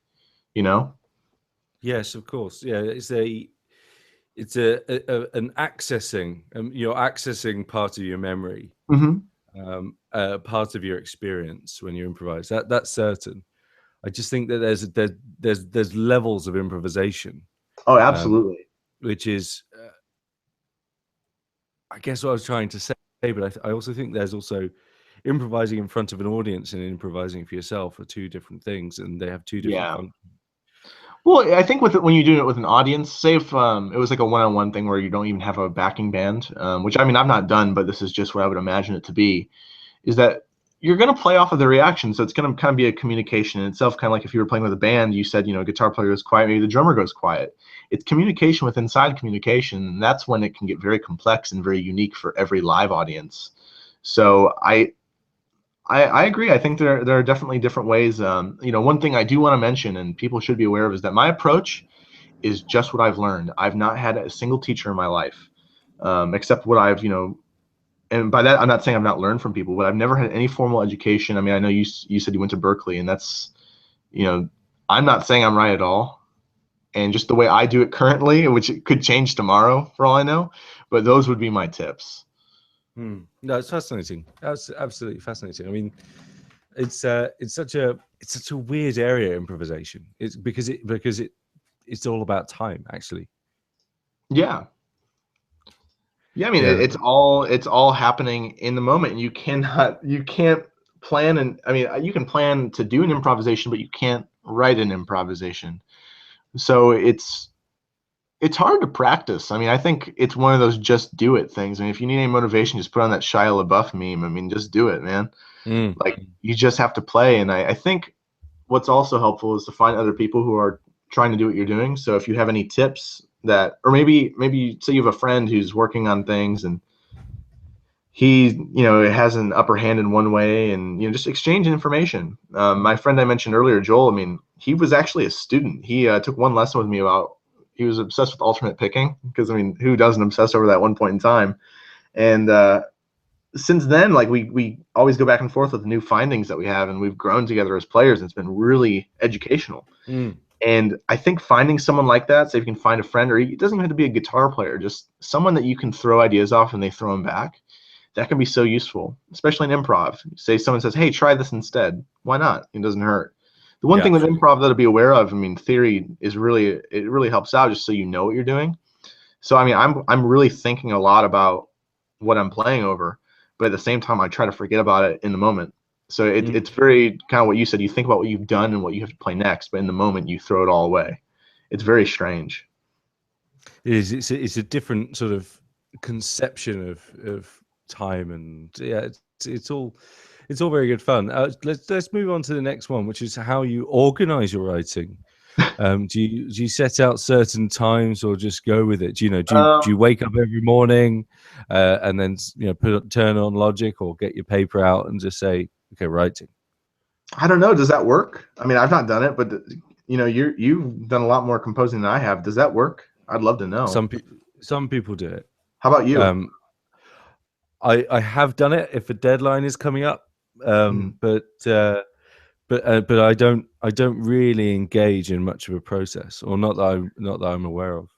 Yes, of course. Yeah, it's an accessing, you're accessing part of your memory, part of your experience when you improvise. That's certain. I just think that there's levels of improvisation. Oh, absolutely. Which is, I guess, what I was trying to say. But I also think there's also improvising in front of an audience and improvising for yourself are two different things, and they have two different functions. Well, I think when you're doing it with an audience, say if it was like a one-on-one thing where you don't even have a backing band, which I mean I've not done, but this is just what I would imagine it to be, is that you're going to play off of the reaction. So it's going to kind of be a communication in itself, kind of like if you were playing with a band, you said, guitar player goes quiet, maybe the drummer goes quiet. It's communication with inside communication, and that's when it can get very complex and very unique for every live audience. So I agree. I think there are definitely different ways. One thing I do want to mention, and people should be aware of, is that my approach is just what I've learned. I've not had a single teacher in my life, except what I've, and by that, I'm not saying I've not learned from people, but I've never had any formal education. I mean, I know you said you went to Berkeley, and that's, I'm not saying I'm right at all. And just the way I do it currently, which it could change tomorrow for all I know, but those would be my tips. No, it's fascinating. That's absolutely fascinating. I mean, it's such a weird area, improvisation. It's because it's all about time, actually. Yeah. Yeah, I mean, it's all happening in the moment, and you can't plan. And I mean, you can plan to do an improvisation, but you can't write an improvisation. So it's hard to practice. I mean, I think it's one of those just do it things. I mean, if you need any motivation, just put on that Shia LaBeouf meme. I mean, just do it, man. Like, you just have to play. And I think what's also helpful is to find other people who are trying to do what you're doing. So if you have any tips or maybe say you have a friend who's working on things and he, has an upper hand in one way, and just exchange information. My friend I mentioned earlier, Joel, I mean, he was actually a student. He took one lesson with me about. He was obsessed with alternate picking because I mean, who doesn't obsess over that one point in time? And since then, like we always go back and forth with new findings that we have, and we've grown together as players. And it's been really educational. Mm. And I think finding someone like that, say if you can find a friend, or it doesn't even have to be a guitar player, just someone that you can throw ideas off and they throw them back, that can be so useful, especially in improv. Say someone says, hey, try this instead. Why not? It doesn't hurt. The one Yeah, thing with absolutely. improv that to be aware of, I mean, theory is it really helps out just so you know what you're doing. So I mean, I'm really thinking a lot about what I'm playing over, but at the same time, I try to forget about it in the moment. So Mm. it's very kind of what you said. You think about what you've done and what you have to play next, but in the moment, you throw it all away. It's very strange. It is. It's a different sort of conception of time, and yeah, it's all very good fun. Let's move on to the next one, which is how you organize your writing. Do you set out certain times or just go with it? Do you wake up every morning and then turn on Logic or get your paper out and just say, okay, writing? I don't know. Does that work? I mean, I've not done it, but you've done a lot more composing than I have. Does that work? I'd love to know. Some people do it. How about you? Um, I have done it if a deadline is coming up, Mhm. but I don't really engage in much of a process, or not that I'm aware of.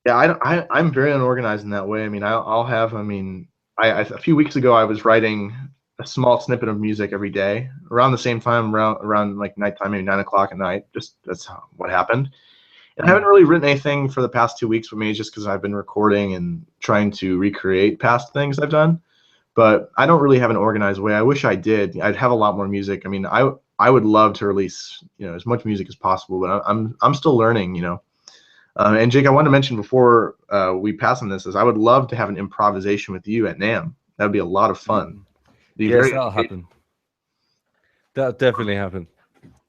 Yeah, I'm very unorganized in that way. I mean, I'll have. I mean, a few weeks ago I was writing a small snippet of music every day around the same time, around like nighttime, maybe 9 o'clock at night. Just that's what happened. And I Mm. haven't really written anything for the past 2 weeks for me, just because I've been recording and trying to recreate past things I've done. But I don't really have an organized way. I wish I did. I'd have a lot more music. I mean, I would love to release as much music as possible, but I'm still learning. And Jake, I wanted to mention before we pass on this is I would love to have an improvisation with you at NAM. That would be a lot of fun. Mm. Be Yes, very that'll happen. That'll definitely happen.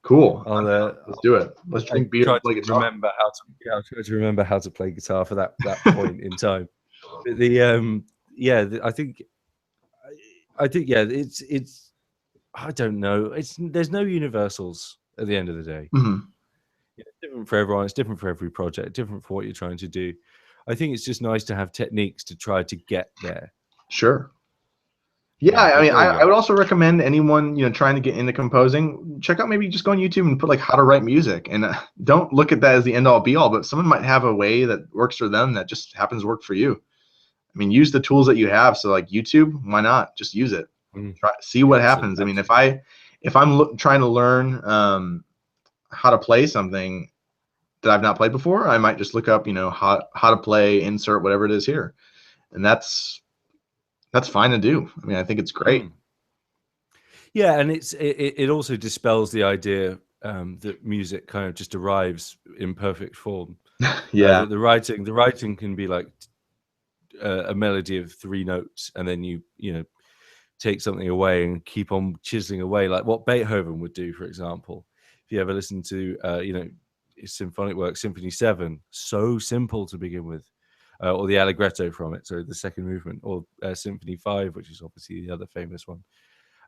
cool. I'll Let's do it. Let's I drink beer try and to play guitar. remember how to yeah, I'll try to remember how to play guitar for that point in time. But I think yeah, it's I don't know. There's no universals at the end of the day. Hmm. It's different for everyone. It's different for every project. Different for what you're trying to do. I think it's just nice to have techniques to try to get there. Sure. Yeah, I But mean, there you I go. would also recommend anyone trying to get into composing, check out maybe just go on YouTube and put like how to write music, and don't look at that as the end all be all. But someone might have a way that works for them that just happens to work for you. I mean, use the tools that you have. So like YouTube, why not just use it? Mm. Try see Yeah, what absolutely, happens. I mean, absolutely. if I'm trying to learn how to play something that I've not played before, I might just look up how to play insert whatever it is here, and that's fine to do. I mean, I think it's great. Mm. Yeah, and it also dispels the idea that music kind of just arrives in perfect form. Yeah. That the writing can be like a melody of three notes, and then you take something away and keep on chiseling away, like what Beethoven would do, for example. If you ever listen to his symphonic work, Symphony 7, so simple to begin with, or the allegretto from it, so the second movement, or Symphony 5, which is obviously the other famous one.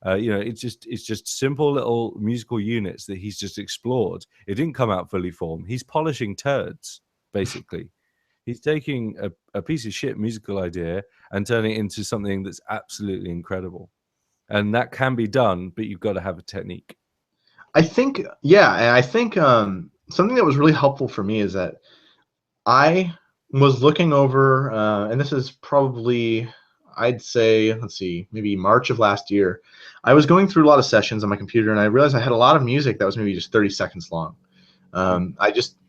It's just simple little musical units that he's just explored. It didn't come out fully formed. He's polishing turds, basically. He's taking a piece of shit musical idea and turning it into something that's absolutely incredible. And that can be done, but you've got to have a technique. I think, yeah, and I think something that was really helpful for me is that I was looking over, and this is probably, I'd say, let's see, maybe March of last year. I was going through a lot of sessions on my computer, and I realized I had a lot of music that was maybe just 30 seconds long. Mm.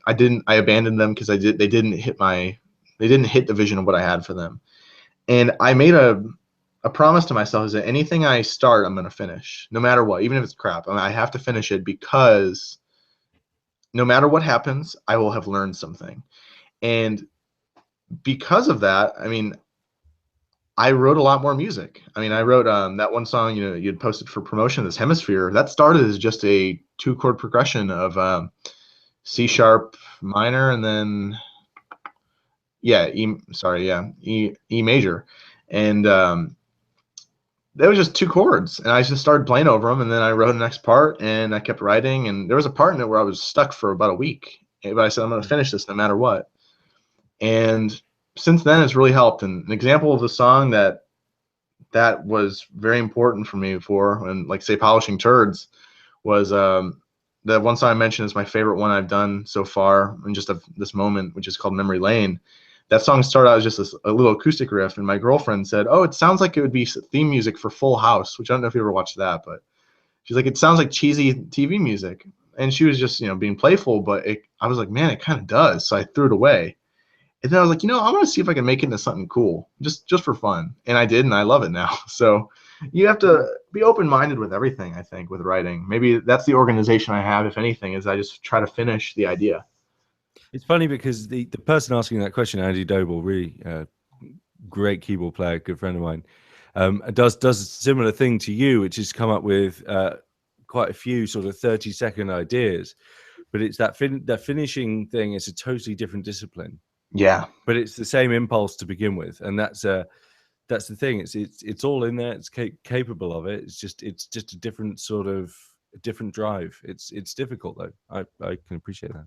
I abandoned them because they didn't hit the vision of what I had for them. And I made a promise to myself is that anything I start, I'm going to finish, no matter what, even if it's crap. I mean, I have to finish it because no matter what happens, I will have learned something. And because of that, I mean, I wrote a lot more music. I mean, I wrote that one song you had posted for promotion, this Hemisphere. That started as just a two-chord progression of C sharp minor and then yeah, E major, and There was just two chords, and I just started playing over them, and then I wrote the next part, and I kept writing, and there was a part in it where I was stuck for about a week, but I said I'm going to finish this no matter what. And since then, it's really helped. And an example of the song that was very important for me for, and like say polishing turds, was the one song I mentioned is my favorite one I've done so far in just this moment, which is called Memory Lane. That song started out as just a little acoustic riff, and my girlfriend said, "Oh, it sounds like it would be theme music for Full House," which I don't know if you ever watched that, but she's like, "It sounds like cheesy TV music," and she was just being playful, but I was like, "Man, it kind of does," so I threw it away. And then I was like, I'm gonna see if I can make it into something cool, just for fun, and I did, and I love it now. So you have to be open-minded with everything, I think, with writing. Maybe that's the organization I have, if anything, is I just try to finish the idea. It's funny because the person asking that question, Andy Doble, really great keyboard player, good friend of mine, does a similar thing to you, which is come up with quite a few sort of 30-second ideas, but it's that finishing thing is a totally different discipline. Yeah, but it's the same impulse to begin with, and that's the thing. It's all in there. It's capable of it. It's just a different sort of different drive. It's difficult though. I can appreciate that.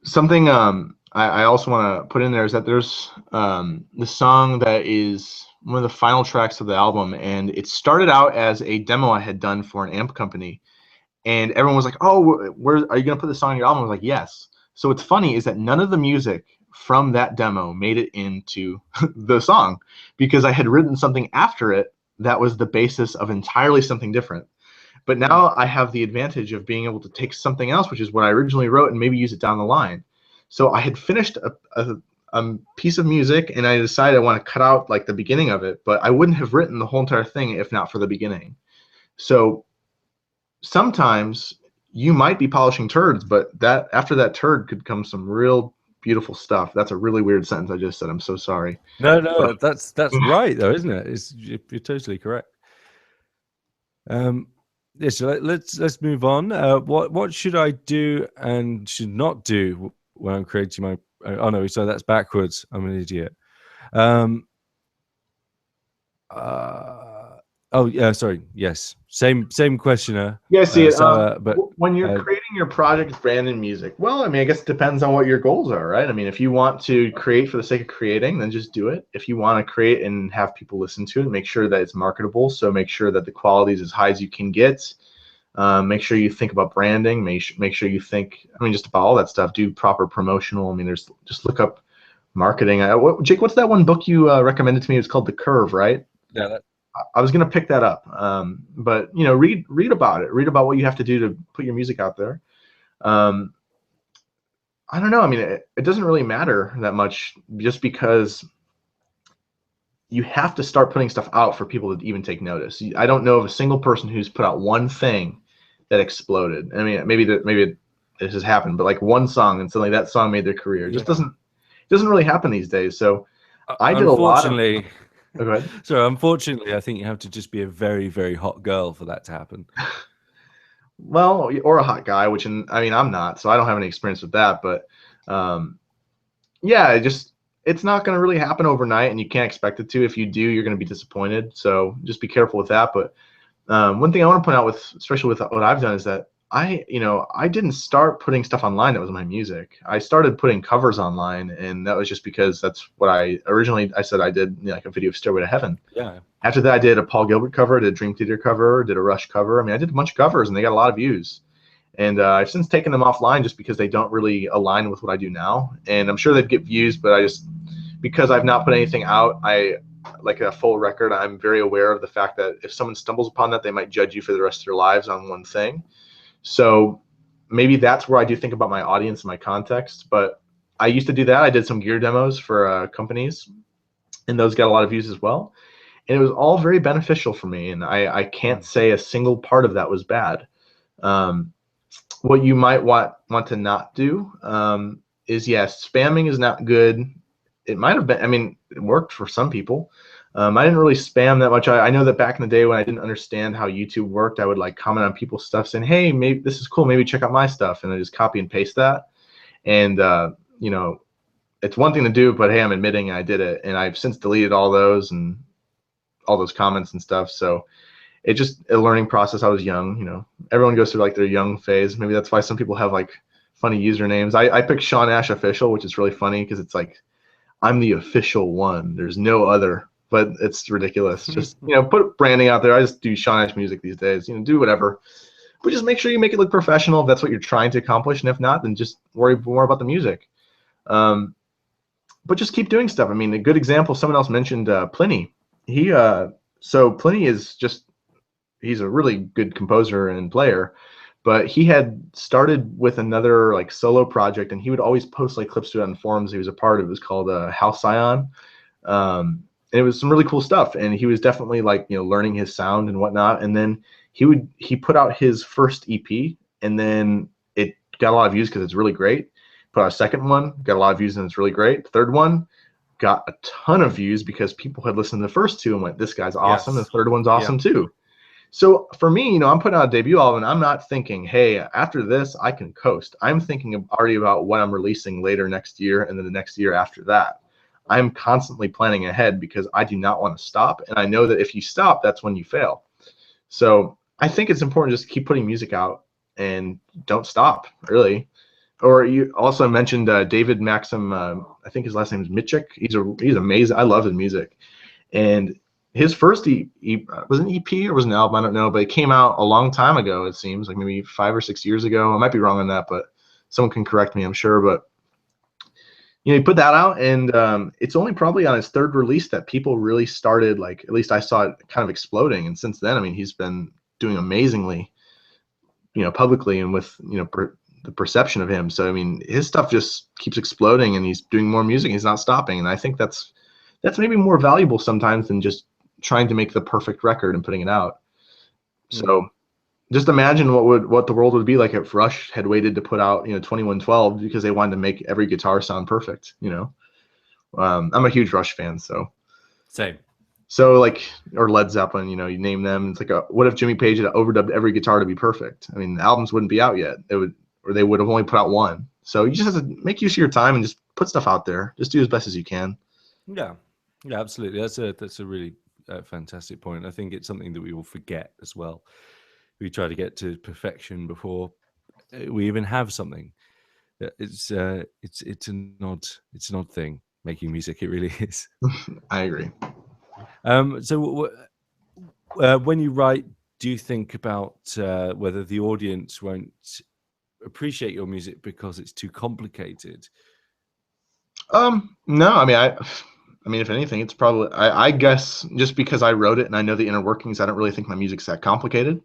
something I also want to put in there is that there's the song that is one of the final tracks of the album, and it started out as a demo I had done for an amp company, and everyone was like, "Oh, where are you gonna put the song on your album?" I was like, "Yes." So what's funny is that none of the music from that demo made it into the song, because I had written something after it that was the basis of entirely something different. But now I have the advantage of being able to take something else, which is what I originally wrote, and maybe use it down the line. So I had finished a piece of music, and I decided I want to cut out like the beginning of it, but I wouldn't have written the whole entire thing if not for the beginning. So sometimes you might be polishing turds, but that after that turd could come some real beautiful stuff. That's a really weird sentence I just said. I'm so sorry. No, that's right though, isn't it? You're totally correct. Yeah, so let's move on. What should I do and should not do when I'm creating my? Oh no, so that's backwards. I'm an idiot. Oh yeah, sorry. Yes, same questioner. Yeah, see it. But when you're creating your project, brand, and music, well, I mean, I guess it depends on what your goals are, right? I mean, if you want to create for the sake of creating, then just do it. If you want to create and have people listen to it, make sure that it's marketable. So make sure that the quality is as high as you can get. Make sure you think about branding. Make sure you think, I mean, just about all that stuff. Do proper promotional. I mean, there's just look up marketing. Jake, what's that one book you recommended to me? It's called The Curve, right? yeah, I was gonna pick that up, but read about it. Read about what you have to do to put your music out there. I don't know. I mean, it doesn't really matter that much, just because you have to start putting stuff out for people to even take notice. I don't know of a single person who's put out one thing that exploded. I mean, maybe this has happened, but like one song and suddenly that song made their career. It just doesn't really happen these days. So I did a lot of. unfortunately, Oh, go ahead. so unfortunately, I think you have to just be a very, very hot girl for that to happen. Well, or a hot guy, which I mean, I'm not, so I don't have any experience with that. But yeah, it's not going to really happen overnight, and you can't expect it to. If you do, you're going to be disappointed. So just be careful with that. But one thing I want to point out especially with what I've done, is that I didn't start putting stuff online that was my music. I started putting covers online, and that was just because that's what I said I did, like a video of Stairway to Heaven. Yeah. After that, I did a Paul Gilbert cover, did a Dream Theater cover, did a Rush cover. I mean, I did a bunch of covers, and they got a lot of views. And I've since taken them offline just because they don't really align with what I do now. And I'm sure they'd get views, but because I've not put anything out, like a full record, I'm very aware of the fact that if someone stumbles upon that, they might judge you for the rest of their lives on one thing. So maybe that's where I do think about my audience and my context. But I used to do that. I did some gear demos for companies, and those got a lot of views as well. And it was all very beneficial for me, and I can't say a single part of that was bad. What you might want to not do is, yes, spamming is not good. It might have been, I mean, it worked for some people. I didn't really spam that much. I know that back in the day when I didn't understand how YouTube worked, I would like comment on people's stuff saying, "Hey, maybe this is cool. Maybe check out my stuff," and I just copy and paste that. And it's one thing to do, but hey, I'm admitting I did it, and I've since deleted all those, and all those comments and stuff. So it just a learning process. I was young, you know. Everyone goes through like their young phase. Maybe that's why some people have like funny usernames. I picked Sean Ashe Official, which is really funny because it's like I'm the official one. There's no other, but it's ridiculous. Just, you know, put branding out there. I just do Sean Ashe music these days. You know, do whatever, but just make sure you make it look professional if that's what you're trying to accomplish. And if not, then just worry more about the music. But just keep doing stuff. I mean, a good example. Someone else mentioned Pliny. So Pliny is just he's a really good composer and player, but he had started with another like solo project, and he would always post like clips to it on forums he was a part of. It was called Halcyon. And it was some really cool stuff, and he was definitely like, you know, learning his sound and whatnot. And then he put out his first EP, and then it got a lot of views because it's really great. Put out a second one, got a lot of views, and it's really great. Third one got a ton of views because people had listened to the first two and went, this guy's awesome. Yes. The third one's awesome too. So for me, you know, I'm putting out a debut album, and I'm not thinking, hey, after this, I can coast. I'm thinking already about what I'm releasing later next year and then the next year after that. I'm constantly planning ahead because I do not want to stop. And I know that if you stop, that's when you fail. So I think it's important just to keep putting music out and don't stop, really. Or you also mentioned David Maxim. I think his last name is Mitchik. He's amazing. I love his music. And his first was an EP or was an album, I don't know, but it came out a long time ago. It seems like maybe 5 or 6 years ago. I might be wrong on that, but someone can correct me, I'm sure. But you know, he put that out, and it's only probably on his third release that people really started, like, at least I saw it kind of exploding. And since then, I mean, he's been doing amazingly, you know, publicly and with, you know, the perception of him. So I mean, his stuff just keeps exploding, and he's doing more music. He's not stopping, and I think that's maybe more valuable sometimes than just trying to make the perfect record and putting it out. So just imagine what the world would be like if Rush had waited to put out, you know, 2112 because they wanted to make every guitar sound perfect. You know, I'm a huge Rush fan, so same. So like, or Led Zeppelin, you know, you name them. It's like, what if Jimmy Page had overdubbed every guitar to be perfect? I mean, the albums wouldn't be out yet. They would have only put out one. So you just have to make use of your time and just put stuff out there. Just do as best as you can. Yeah, absolutely. That's a really fantastic point. I think it's something that we all forget as well. We try to get to perfection before we even have something. It's an odd thing making music. It really is. I agree. So when you write, do you think about whether the audience won't appreciate your music because it's too complicated? No, I mean, if anything, it's probably, I guess just because I wrote it and I know the inner workings, I don't really think my music's that complicated.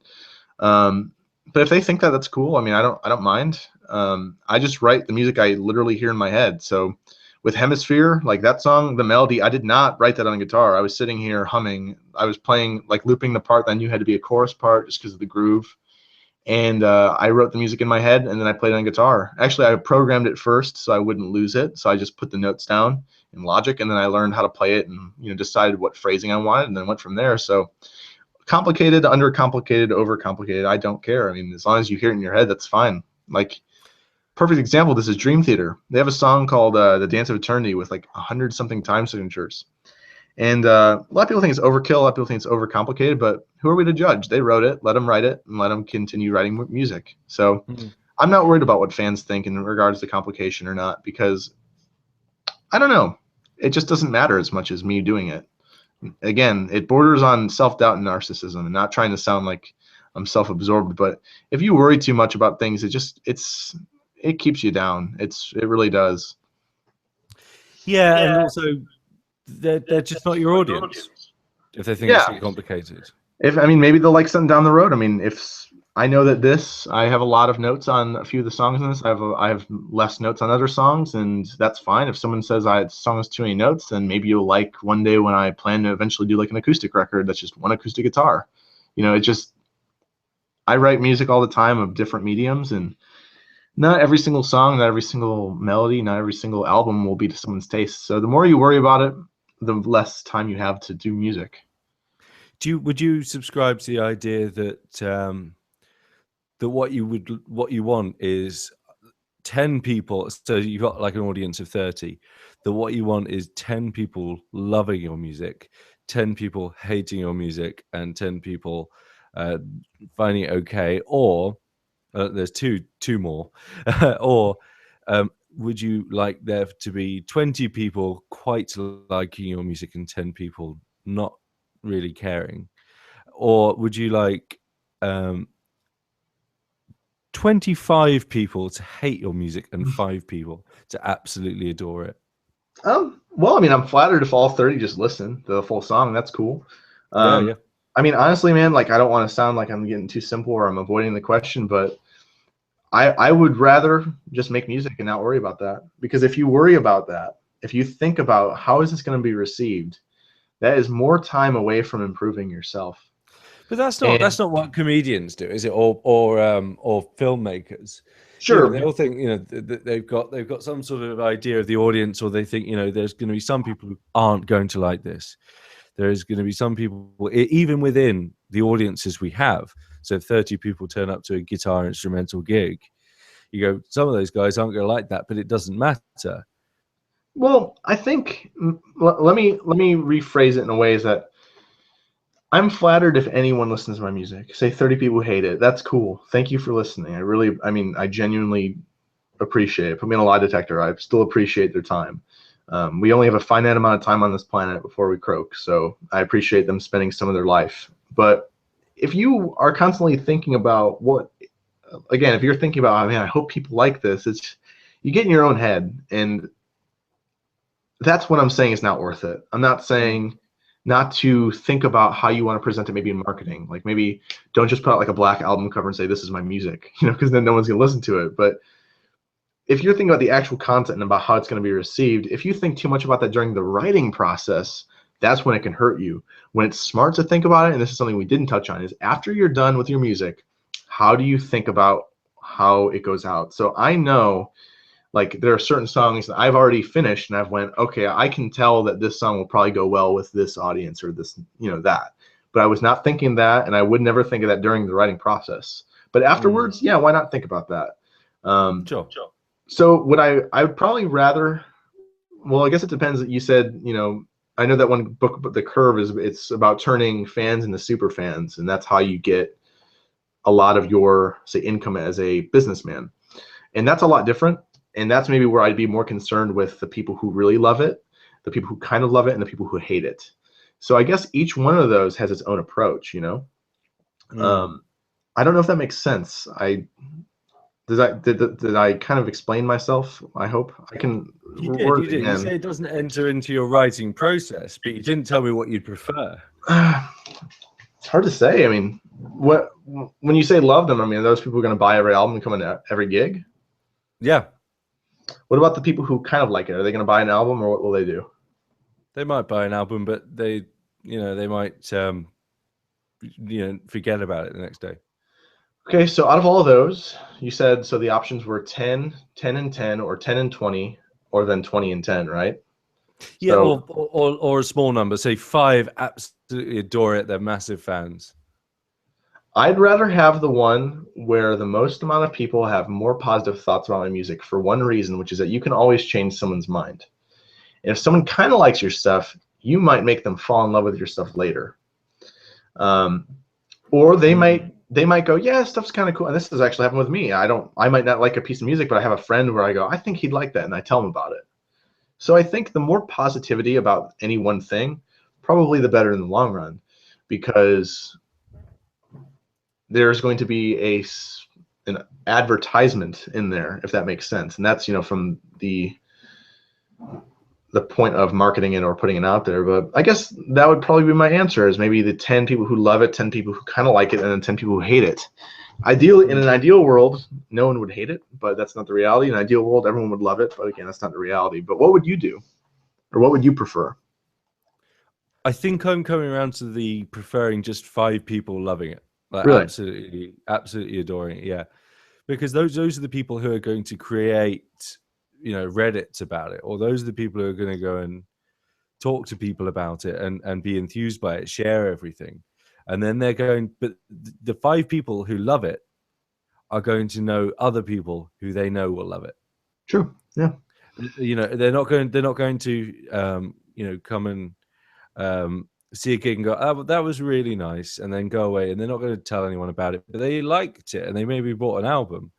But if they think that, that's cool. I mean, I don't mind. I just write the music I literally hear in my head. So with Hemisphere, like that song, the melody, I did not write that on guitar. I was sitting here humming. I was playing, like looping the part that I knew had to be a chorus part just because of the groove. And I wrote the music in my head, and then I played it on guitar. Actually, I programmed it first so I wouldn't lose it. So I just put the notes down in Logic, and then I learned how to play it, and decided what phrasing I wanted, and then went from there. So complicated, undercomplicated, overcomplicated, I don't care. I mean, as long as you hear it in your head, that's fine. Like, perfect example, this is Dream Theater. They have a song called The Dance of Eternity with like 100-something time signatures. And a lot of people think it's overkill. A lot of people think it's overcomplicated, but who are we to judge? They wrote it. Let them write it, and let them continue writing music. So I'm not worried about what fans think in regards to complication or not, because I don't know. It just doesn't matter as much as me doing it. Again, it borders on self-doubt and narcissism, and not trying to sound like I'm self-absorbed. But if you worry too much about things, it keeps you down. It really does. Yeah, and also they're just not your audience if they think it's too complicated. Maybe they'll like something down the road. I mean, if I know that I have a lot of notes on a few of the songs in this. I have less notes on other songs, and that's fine. If someone says the song has too many notes, then maybe you'll like one day when I plan to eventually do like an acoustic record that's just one acoustic guitar. I write music all the time of different mediums, and not every single song, not every single melody, not every single album will be to someone's taste. So the more you worry about it, the less time you have to do music. Would you subscribe to the idea that that what you want is 10 people, so you've got like an audience of 30, that what you want is 10 people loving your music, 10 people hating your music and 10 people finding it okay, or there's two more, or would you like there to be 20 people quite liking your music and 10 people not really caring? Or would you like 25 people to hate your music and 5 people to absolutely adore it? Well, I mean, I'm flattered if all 30 just listen to the full song. That's cool. Yeah. I mean, honestly, man, like I don't want to sound like I'm getting too simple or I'm avoiding the question, but I would rather just make music and not worry about that. Because if you worry about that, if you think about how is this going to be received, that is more time away from improving yourself. But that's And not what comedians do, is it? Or filmmakers. sure, They all think they've got some sort of idea of the audience, or they think there's going to be some people who aren't going to like this. There's going to be some people, even within the audiences we have. So if 30 people turn up to a guitar instrumental gig, you go, some of those guys aren't going to like that, but it doesn't matter. well, I think let me rephrase it in a way is that I'm flattered if anyone listens to my music. Say 30 people hate it. That's cool. Thank you for listening. I genuinely appreciate it. Put me in a lie detector. I still appreciate their time. We only have a finite amount of time on this planet before we croak, so I appreciate them spending some of their life. But if you are constantly thinking about if you're thinking about, I hope people like this, you get in your own head, and that's what I'm saying is not worth it. I'm not saying not to think about how you want to present it, maybe in marketing. Like maybe don't just put out like a black album cover and say this is my music, because then no one's gonna listen to it. But if you're thinking about the actual content and about how it's going to be received, if you think too much about that during the writing process, that's when it can hurt you. When it's smart to think about it, and this is something we didn't touch on, is after you're done with your music, how do you think about how it goes out? So I know, like, there are certain songs that I've already finished and I've went, okay, I can tell that this song will probably go well with this audience or this, that. But I was not thinking that, and I would never think of that during the writing process. But afterwards, yeah, why not think about that? Sure. So I would probably rather, well, I guess it depends. You said, I know that one book, but The Curve it's about turning fans into super fans, and that's how you get a lot of your, say, income as a businessman. And that's a lot different. And that's maybe where I'd be more concerned with the people who really love it, the people who kind of love it, and the people who hate it. So I guess each one of those has its own approach, I don't know if that makes sense. Did I kind of explain myself? I hope I can. You did. You say it doesn't enter into your writing process, but you didn't tell me what you'd prefer. It's hard to say. I mean, when you say love them, I mean, are those people going to buy every album and come into every gig? Yeah. What about the people who kind of like it? Are they going to buy an album, or what will they do? They might buy an album, but they might forget about it the next day. Okay, so out of all of those, you said, so the options were 10, 10 and 10, or 10 and 20, or then 20 and 10, right? Yeah, so, or a small number. Say 5 absolutely adore it. They're massive fans. I'd rather have the one where the most amount of people have more positive thoughts about my music for one reason, which is that you can always change someone's mind. And if someone kind of likes your stuff, you might make them fall in love with your stuff later. Or they might go, yeah, stuff's kind of cool. And this has actually happened with me. I might not like a piece of music, but I have a friend where I go, I think he'd like that, and I tell him about it. So I think the more positivity about any one thing, probably the better in the long run, because there's going to be an advertisement in there, if that makes sense. And that's, from the point of marketing it or putting it out there. But I guess that would probably be my answer, is maybe the 10 people who love it, 10 people who kind of like it, and then 10 people who hate it. Ideally, in an ideal world, no one would hate it, but that's not the reality. In an ideal world, everyone would love it, but again, that's not the reality. But what would you do? Or what would you prefer? I think I'm coming around to the preferring just 5 people loving it. Like, really? absolutely adoring it, yeah. Because those are the people who are going to create, Reddits about it, or those are the people who are going to go and talk to people about it and be enthused by it, share everything. And then they're going, but the 5 people who love it are going to know other people who they know will love it. True. Yeah. They're not going to come and see a gig and go, oh, well, that was really nice, and then go away, and they're not going to tell anyone about it, but they liked it, and they maybe bought an album.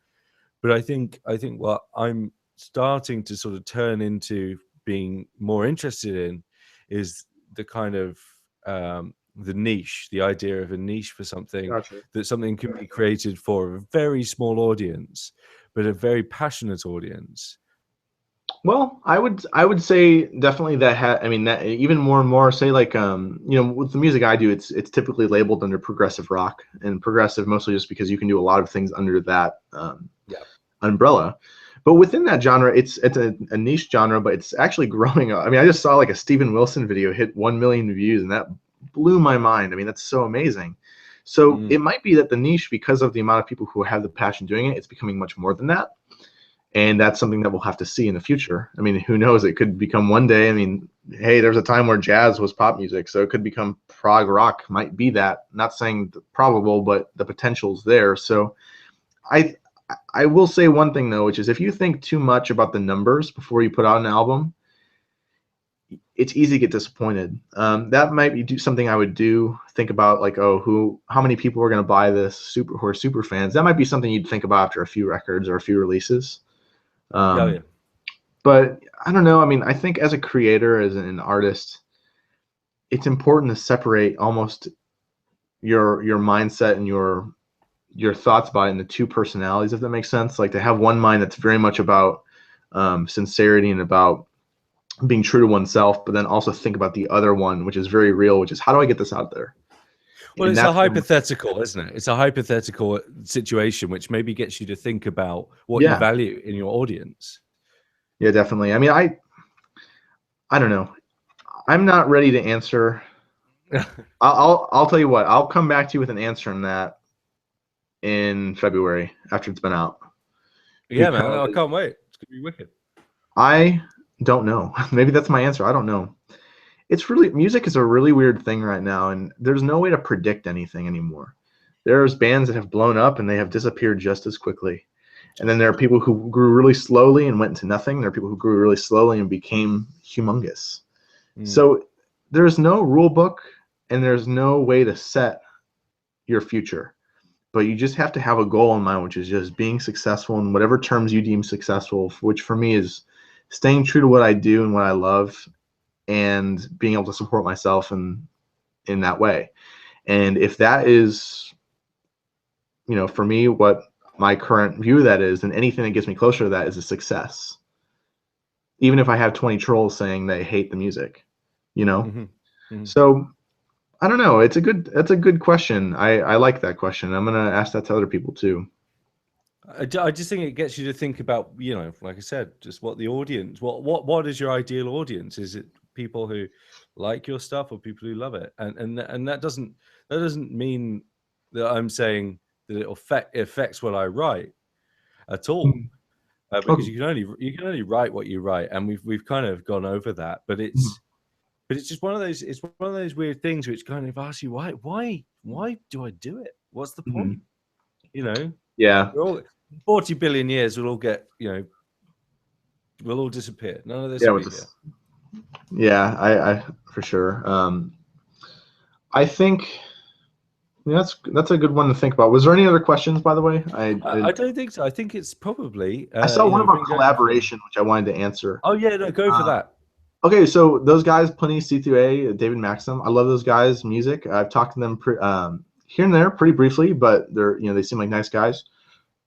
But I think what I'm starting to sort of turn into being more interested in is the kind of the niche, the idea of a niche for something, Gotcha. that something can be created for a very small audience, but a very passionate audience. Well, I would say definitely that I mean that even more and more say like you know, with the music I do, it's typically labeled under progressive rock, and progressive mostly just because you can do a lot of things under that Yeah. umbrella. But within that genre, it's a niche genre, but it's actually growing. I mean, I just saw like a Steven Wilson video hit 1 million views, and that blew my mind. I mean, that's so amazing. So it might be that the niche, because of the amount of people who have the passion doing it, it's becoming much more than that. And that's something that we'll have to see in the future. I mean, who knows? It could become one day. I mean, hey, there's a time where jazz was pop music, so it could become prog rock. Might be that. Not saying probable, but the potential's there. So I will say one thing though, which is if you think too much about the numbers before you put out an album, it's easy to get disappointed. That might be something I would do. Think about like, oh, how many people are going to buy this? Who are super fans? That might be something you'd think about after a few records or a few releases. Yeah. But I don't know. I mean, I think as a creator, as an artist, it's important to separate almost your mindset and your thoughts about it into two personalities, if that makes sense. Like to have one mind that's very much about sincerity and about being true to oneself, but then also think about the other one, which is very real, which is how do I get this out there? Well, And it's a that's hypothetical, isn't it? It's a hypothetical situation, which maybe gets you to think about what you yeah, value in your audience. yeah, definitely. I mean, I don't know. I'm not ready to answer. I'll tell you what. I'll come back to you with an answer on that in February after it's been out. Yeah, man, I Because can't wait. It's gonna be wicked. I don't know. Maybe that's my answer. I don't know. It's really, music is a really weird thing right now, and there's no way to predict anything anymore. There's bands that have blown up and they have disappeared just as quickly. And then there are people who grew really slowly and went into nothing. There are people who grew really slowly and became humongous. So there's no rule book and there's no way to set your future. But you just have to have a goal in mind, which is just being successful in whatever terms you deem successful, which for me is staying true to what I do and what I love and being able to support myself in that way. And if that is, you know, for me, what my current view of that is, then anything that gets me closer to that is a success. Even if I have 20 trolls saying they hate the music, you know? So I don't know. That's a good question. I like that question. I'm gonna ask that to other people too. I just think it gets you to think about, you know, like I said, just what the audience, what is your ideal audience? Is it people who like your stuff or people who love it? And that doesn't mean that I'm saying that it affects what I write at all, because Okay. you can only write what you write, and we've kind of gone over that, but it's just one of those weird things which kind of asks you why do I do it? What's the point? You know, Yeah. we're all 40 billion years. We'll all get, you know, we'll all disappear. None of this Yeah. will With be here. this. Yeah. I for sure. I think that's a good one to think about. Was there any other questions, by the way? I don't think so. I think it's probably I saw you one know, about been going for. collaboration, which I wanted to answer. Oh yeah, no, go for that. Okay, so those guys, Plenty C2A, David Maxim, I love those guys' music. I've talked to them here and there pretty briefly, but they're, you know, they seem like nice guys.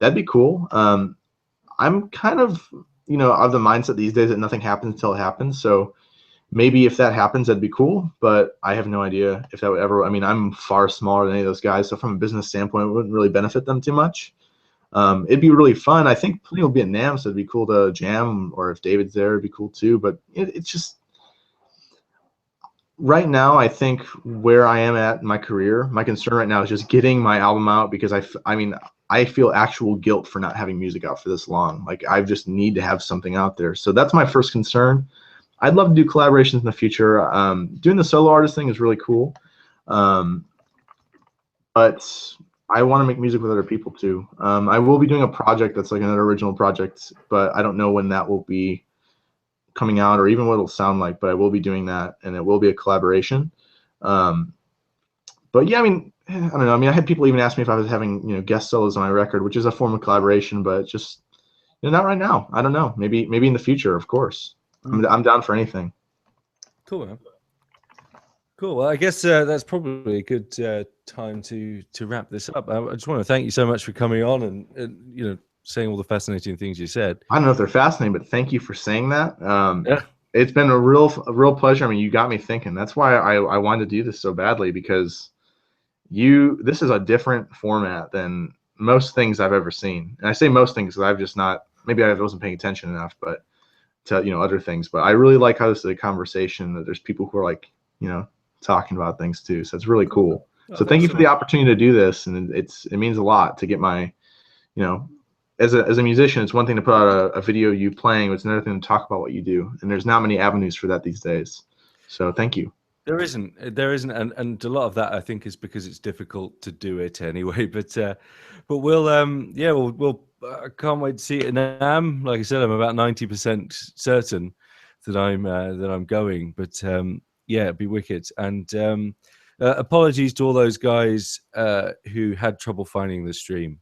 That'd be cool. I'm kind of, you know, of the mindset these days that nothing happens until it happens. So maybe if that happens, that'd be cool. But I have no idea if that would ever. I mean, I'm far smaller than any of those guys, so from a business standpoint, it wouldn't really benefit them too much. It'd be really fun. I think Plenty will be at NAMM, so it'd be cool to jam. Or if David's there, it'd be cool too. But it's just right now, I think where I am at in my career, my concern right now is just getting my album out because I mean, I feel actual guilt for not having music out for this long. Like I just need to have something out there. So that's my first concern. I'd love to do collaborations in the future. Doing the solo artist thing is really cool. But I want to make music with other people too. I will be doing a project that's like another original project, but I don't know when that will be coming out or even what it'll sound like, but I will be doing that and it will be a collaboration. But yeah, I mean, I don't know. I mean, I had people even ask me if I was having, guest solos on my record, which is a form of collaboration, but just, not right now. I don't know. Maybe in the future, of course. I'm down for anything. Cool, man. Cool. Well, I guess that's probably a good time to wrap this up. I just want to thank you so much for coming on and saying all the fascinating things you said. I don't know if they're fascinating, but thank you for saying that. Yeah. It's been a real pleasure. I mean, you got me thinking. That's why I wanted to do this so badly, because this is a different format than most things I've ever seen. And I say most things because I've just not, maybe I wasn't paying attention enough, but to, other things. But I really like how this is a conversation, that there's people who are like, talking about things too. So it's really cool. So thank you for the opportunity to do this. And it means a lot to get my, as a musician, it's one thing to put out a video of you playing, but it's another thing to talk about what you do. And there's not many avenues for that these days. So thank you. There isn't, and a lot of that I think is because it's difficult to do it anyway. But we'll I can't wait to see it in Am. Like I said, I'm about 90% certain that I'm going. But yeah, it'd be wicked. And apologies to all those guys who had trouble finding the stream.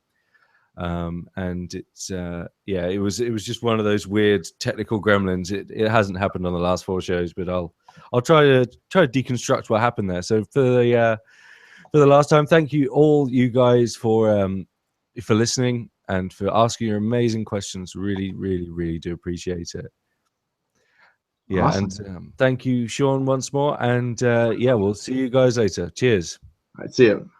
And it's it was just one of those weird technical gremlins. It hasn't happened on the last 4 shows, but I'll try to deconstruct what happened there. So for the last time, thank you all you guys for listening and for asking your amazing questions. Really, really, really do appreciate it. Yeah, awesome. And thank you, Sean, once more. And we'll see you guys later. Cheers. All right, see you.